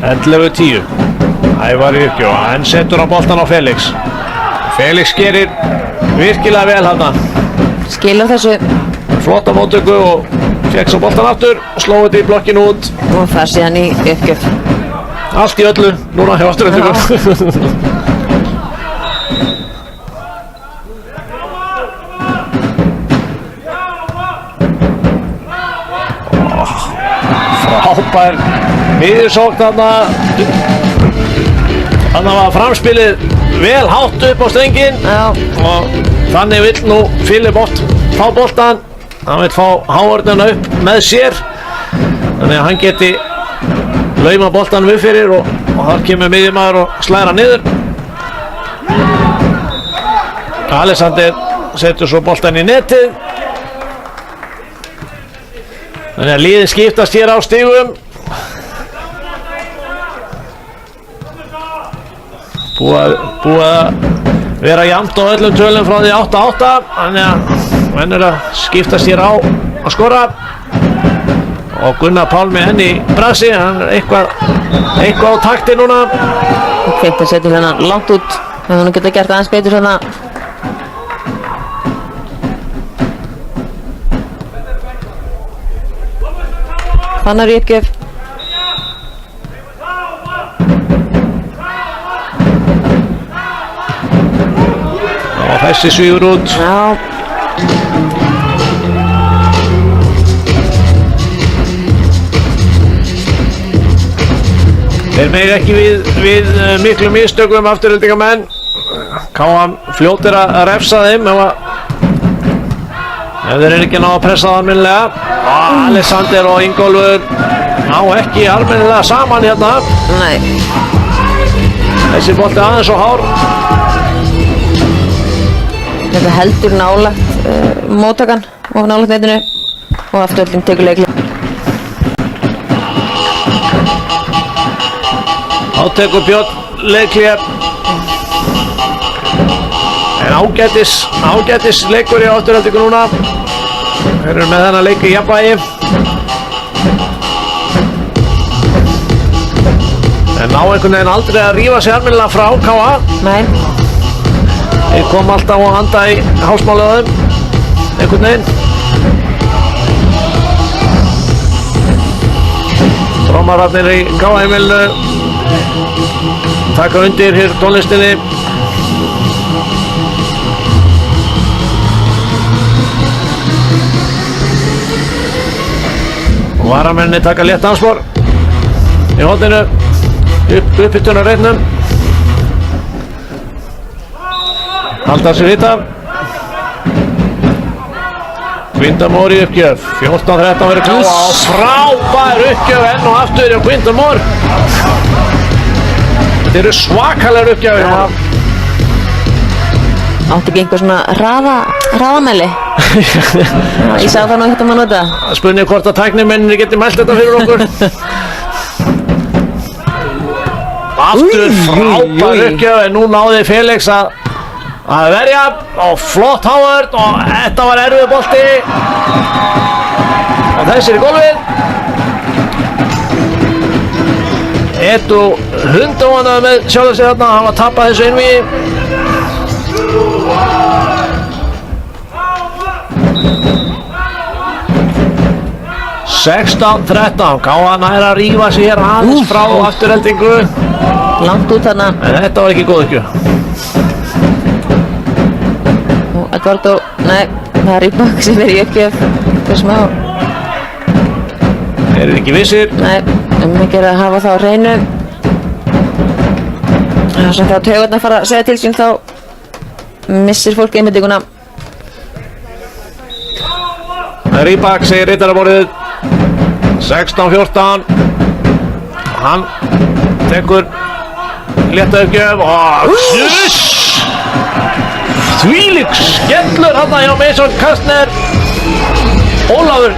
Speaker 2: Ellefu 10. Ævar í uppgjöf, hann setur á boltan á Felix. Felix gerir virkilega vel þarna.
Speaker 3: Skilur þessu.
Speaker 2: Flotta móttöku og fekk svo boltan aftur og sló þetta í blokkinu út.
Speaker 3: Og fer síðan í uppgjöf.
Speaker 2: Allt í öllu, núna hjá Aftureldingu. Frábær miðjursókn þarna. Þarna var framspilið vel hátt upp á strenginn. Og þannig vill nú Filip oft fá boltan. Hann vill fá hávörðina upp með sér, þannig að hann geti lauma boltanum upp fyrir og þar kemur miðjumaður og slæra niður. Alexander setur svo boltan í netið. Þannig að liðin skiptast hér á stigum. Búið að vera jafnt á öllum tölum frá því 8-8, þannig að menn er að skiptast hér á að skora. Og Gunnar Pálmi henni í brasi, hann er eitthvað á takti núna.
Speaker 3: Og Kveintin setur hérna langt út, þannig að hann geta gert aðeins betur hérna. Fannar í uppgjöf.
Speaker 2: Og þessi svígur út.
Speaker 3: Já.
Speaker 2: Þeir megi ekki við miklu mistökum Aftureldingamenn. KA fljótir að refsa þeim ef þeir eru ekki ná að pressa það almennilega. Alexander og Ingólfur ná ekki almennilega saman hérna.
Speaker 3: Nei.
Speaker 2: Þessi bolti aðeins og hár.
Speaker 3: Þetta heldur nálægt móttakan og nálægt netinu og Afturelding tekur leikli.
Speaker 2: Átekur Björn leikli. En ágætis leikur í Aftureldingu núna. Þeir eru með þennan leik í jafnvægi. En ná einhvern veginn aldrei að rífa sig almennilega frá K.A.
Speaker 3: Nei,
Speaker 2: Þeir kom alltaf að anda í hálsmálið á þeim einhvern veginn. Trómararnir í K.A.-heimilinu taka undir hér tónlistinni. Og varamenninni taka létt dansspor í horninu uppbyttunar reitnum. Halda sér hitta. Quinton Moore í uppgjöf. 14-13 verður K.A. og frábær uppgjöf enn og aftur hjá Quinton Moore. Þetta eru svakalegar uppgjöfir.
Speaker 3: já. Áttu ekki einhver svona hraðamæli? Ég sá það nú ekkert að nota.
Speaker 2: Spurning hvort að tæknimennir geti mælt þetta fyrir okkur. Aftur frábær uppgjöf en nú náði Felix að verja og flott Howard og þetta var erfið bolti og þessir í gólfið. Edu hundavanaði með sjálfur sig þarna, hann var að tappa þessu einvígi. (16-13) K.A. nær að rífa sig hér aðeins frá afturheldingu.
Speaker 3: Langt út þarna.
Speaker 2: En þetta var ekki góð uppgjöf.
Speaker 3: Og Eduardo, nei, það er Rybak sem er í uppgjöf. Það er smá,
Speaker 2: Þeir eru ekki vissir.
Speaker 3: nei, ekki að hafa það á hreinu. Það er sem þegar taugarnar fara að segja til sín þá missir fólk einbeitinguna.
Speaker 2: Rybak segir rittaraborðið. 16-14. Hann tekur létta uppgjöf og þvílík skellur þarna hjá Mason Kastner. Ólafur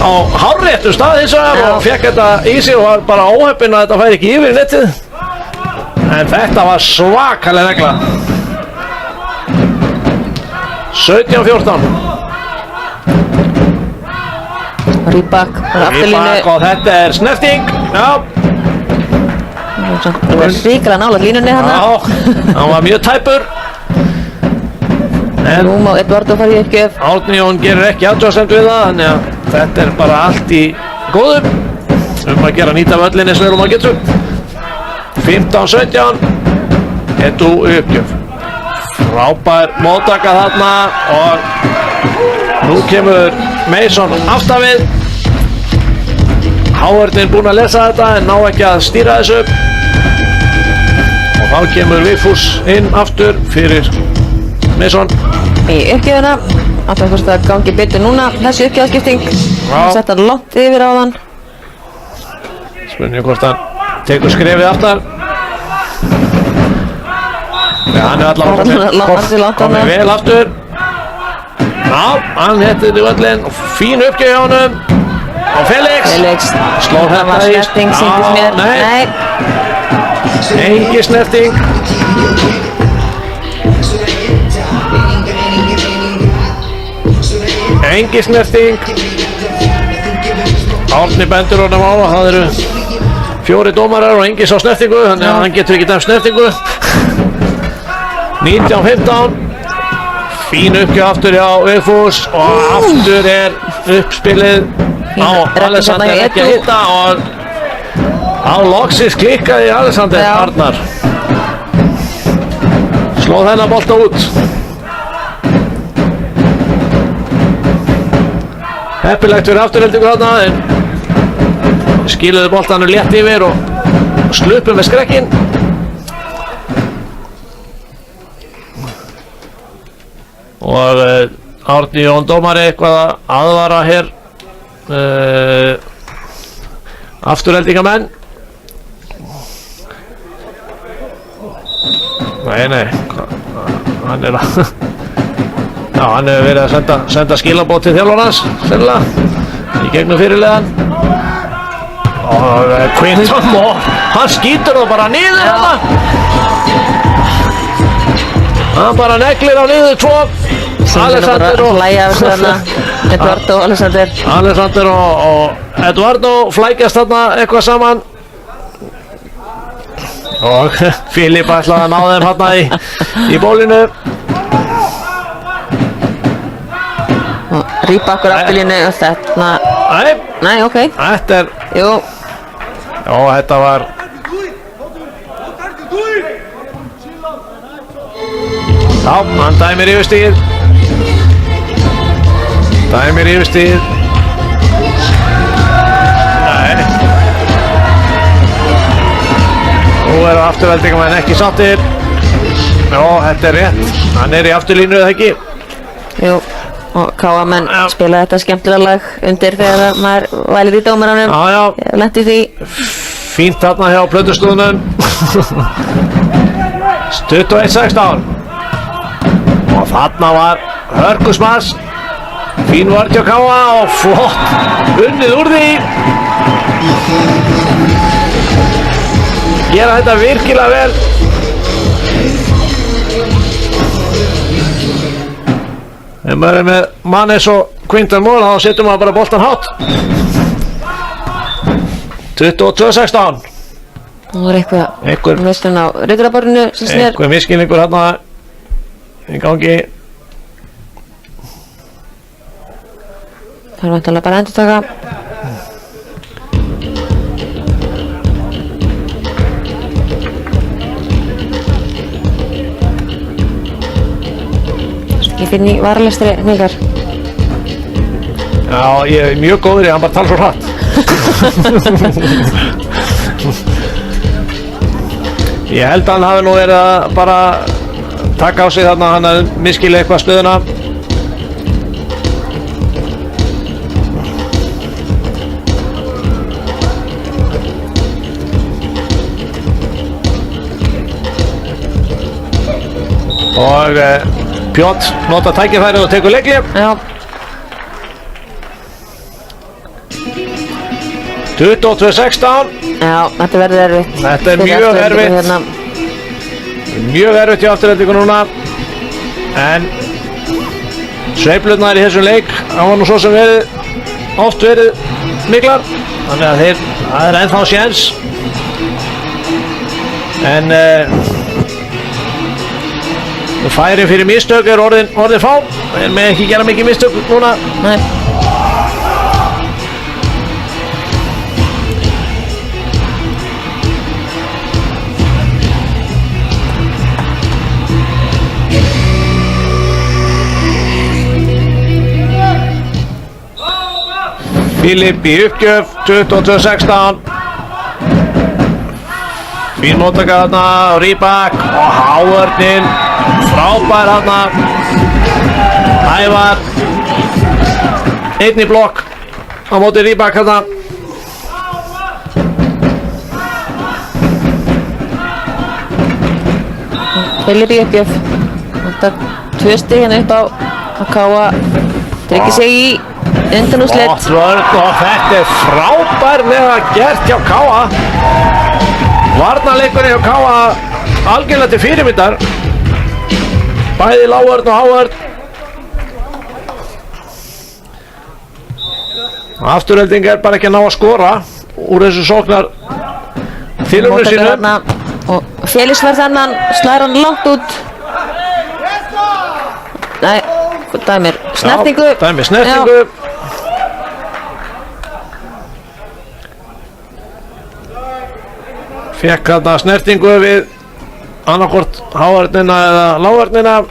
Speaker 2: á hárréttum stað hins vegar og fekk þetta í sig og var bara óheppinn að þetta færi ekki yfir í nettið. En þetta var svakaleg regla. 17-14.
Speaker 3: Rybak var afturlínu.
Speaker 2: Rybak og þetta er snerting. Já.
Speaker 3: Það var ríkala nálægt línunni þarna.
Speaker 2: Já, hann var mjög tæpur. En
Speaker 3: Nú má Eduardo fara í uppgjöf.
Speaker 2: Árni Jón gerir ekki athugasemd við það, þannig að þetta er bara allt í góðu. Að gera nýta völlinni sem maður getur. 15-17. Edu uppgjöf. Frábær móttaka þarna og nú kemur Mason aftafið. Howard er búinn að lesa þetta en ná ekki að stýra þessu. Og þá kemur Vigfús inn aftur fyrir Mason.
Speaker 3: Í uppgjöfuna. Alltaf hvort það gangi betur núna. Þessi uppgjöfaskipting. Hann sett hann langt yfir á þann.
Speaker 2: Spurning hvort hann tekur skrefið aftar. Ja, hann er allavega komið vel aftur. Já, hann hettir í völlin og fín uppgjöf hjá honum. Og Felix sló
Speaker 3: það var
Speaker 2: þetta í.
Speaker 3: snerting, sýndist mér. Nei.
Speaker 2: Engi snerting. Engi snerting. Árni bendur honum á að það eru 4 dómarar og engi sá snertingu, þannig að hann getur ekki dæmt snertingu. 19-15. Fín uppgjöf aftur hjá Vigfús og aftur er uppspilið á Alexander ekki að hitta og á loksins klikkaði Alexander Arnar. Slóð þennan bolta út. Heppilegt fyrir afturheldingu þarna en skiluðu boltanum létt yfir og slupu með skrekkinn. Og Árni Jón dómari eitthvað að aðvara hér afturheldingamenn. Nei, hann er að já, hann hefur verið að senda skilabót til þjálfarans sennilega í gegnum fyrirliðan. Og Quinton Moore, hann skýtur það bara niður hérna. Hann bara neglir á niður 2. Alexander og
Speaker 3: Eduardo og
Speaker 2: Eduardo flækjast þarna eitthvað saman og Filip ætlaði að ná þeim hérna í bólinu.
Speaker 3: Rýbakkur afturlínu og þetta. Nei, ok.
Speaker 2: Þetta
Speaker 3: Jú.
Speaker 2: Já, þetta var. Já, hann dæmir yfirstigið. Nei. Nú eru afturveldingamenn ekki sáttir. Já, þetta rétt. Hann í afturlínu eða ekki?
Speaker 3: Jú. Og Káamenn spila þetta skemmtilega lag undir þegar maður vælir í dómaranum.
Speaker 2: Já.
Speaker 3: Lenti því.
Speaker 2: Fínt þarna hjá plötustöðunum. 21-16. Og þarna var hörkusmass. Fín vörn hjá Káa og flott unnið úr því. Gera þetta virkilega vel. Ef maður er með mann eins og Quinton Moore þá setur maður bara boltan hátt. 22-16.
Speaker 3: Nú er eitthvað mistun á ryggraborðinu sem snýr.
Speaker 2: Eitthvað misskilningur hérna í gangi.
Speaker 3: Það er vantanlega bara að endurtaka. Ég finn í varalestri hningar.
Speaker 2: Já, ég er mjög góður í, hann bara tala svo hratt. Ég held að hann hafi nú verið að bara taka á sig þarna, hann að misskilja eitthvað stöðuna. Og Pjótt nota tækifærið og tekur leikli.
Speaker 3: Já.
Speaker 2: 22-16.
Speaker 3: Já, þetta verður erfitt.
Speaker 2: Þetta er mjög erfitt.
Speaker 3: Hérna.
Speaker 2: Mjög erfitt hjá afturhendingu núna. En sveiflurnar í þessum leik hafa nú svo sem oft verið miklar. Þannig að það er ennþá séns. En færin fyrir mistök er orðin fá. En með ekki gera mikið mistök núna.
Speaker 3: Nei.
Speaker 2: Filip í uppgjöf, 22-16. Fín móttaka þarna á Rýbak og Hávörnin frábær þarna. Ævar einn í blokk á móti Rýbak þarna.
Speaker 3: Filip í uppgjöf. Þetta 2 stig hérna upp á að Káa tryggja sig í undanúrslit.
Speaker 2: Gott vörn og þetta er frábærlega gert hjá Káa. Varnarleikurinn hjá Káa algjörlega til fyrirmyndar. Bæði lágvörn og hávörn. Afturhelding er bara ekki að ná að skora úr þessu sóknar tilumnu sínum.
Speaker 3: Og Félix var þannan, slæðir hann langt út. Nei, dæmir snertingu.
Speaker 2: Já, dæmir snertingu. Já. Fekk þarna snertingu við annarkvort hávörnina eða lágvörnina.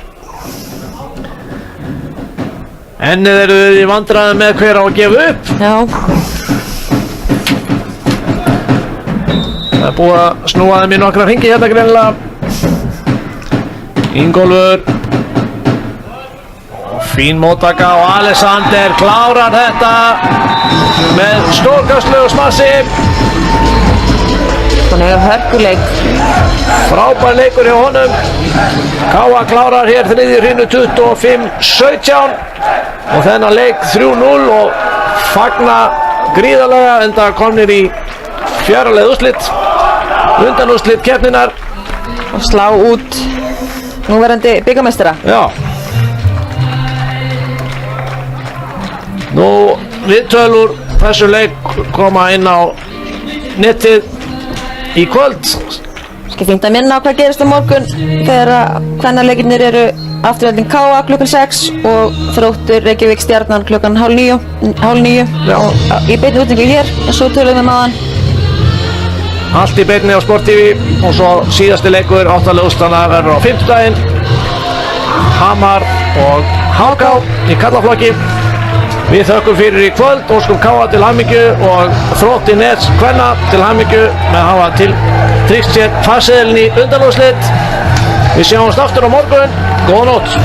Speaker 2: Ennið eru þið í vandræðum með hver á að gefa upp.
Speaker 3: Já.
Speaker 2: Það er búið að snúa þeim í nokkra hringi hérna greinilega. Ingólfur. Fín móttaka og Alexander klárar þetta með stórkastlegu smassi.
Speaker 3: Hann hefur hörkuleik.
Speaker 2: Frábær leikur hjá honum. Káa klárar hér þriðju hrínu 25-17 og þennan leik 3-0 og fagna gríðarlega enda komnir í fjáraleið úrslit, undanúrslit keppninnar
Speaker 3: og slá út núverandi bikarmeistara.
Speaker 2: Já. Nú viðtöl úr þessu leik koma inn á netið í kvöld
Speaker 3: Fínt að minna á hvað gerist á morgun þegar kvennaleikirnir eru Afturhelding KA klukkan 6 og Þróttur Reykjavík Stjarnan klukkan 8:30 og í beinni útningu hér og svo tölum við áðan.
Speaker 2: Allt í beinni á Sport TV og svo síðasti leikur 8. úrslitana verður á 5. Hamar og HK í karlaflokki. Við þökkum fyrir í kvöld, óskum KA til hamingju og Þrótti Nets kvenna til hamingju með að hafa tryggt sér farseðilinn í undanúrslit. Við sjáumst aftur á morgun. Góða nótt.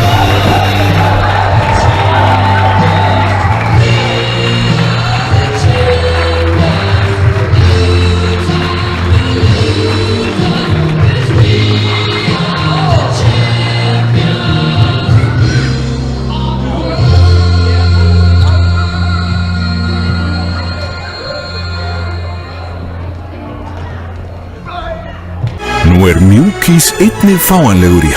Speaker 1: Nú Mjúkís einnig fáanlegur í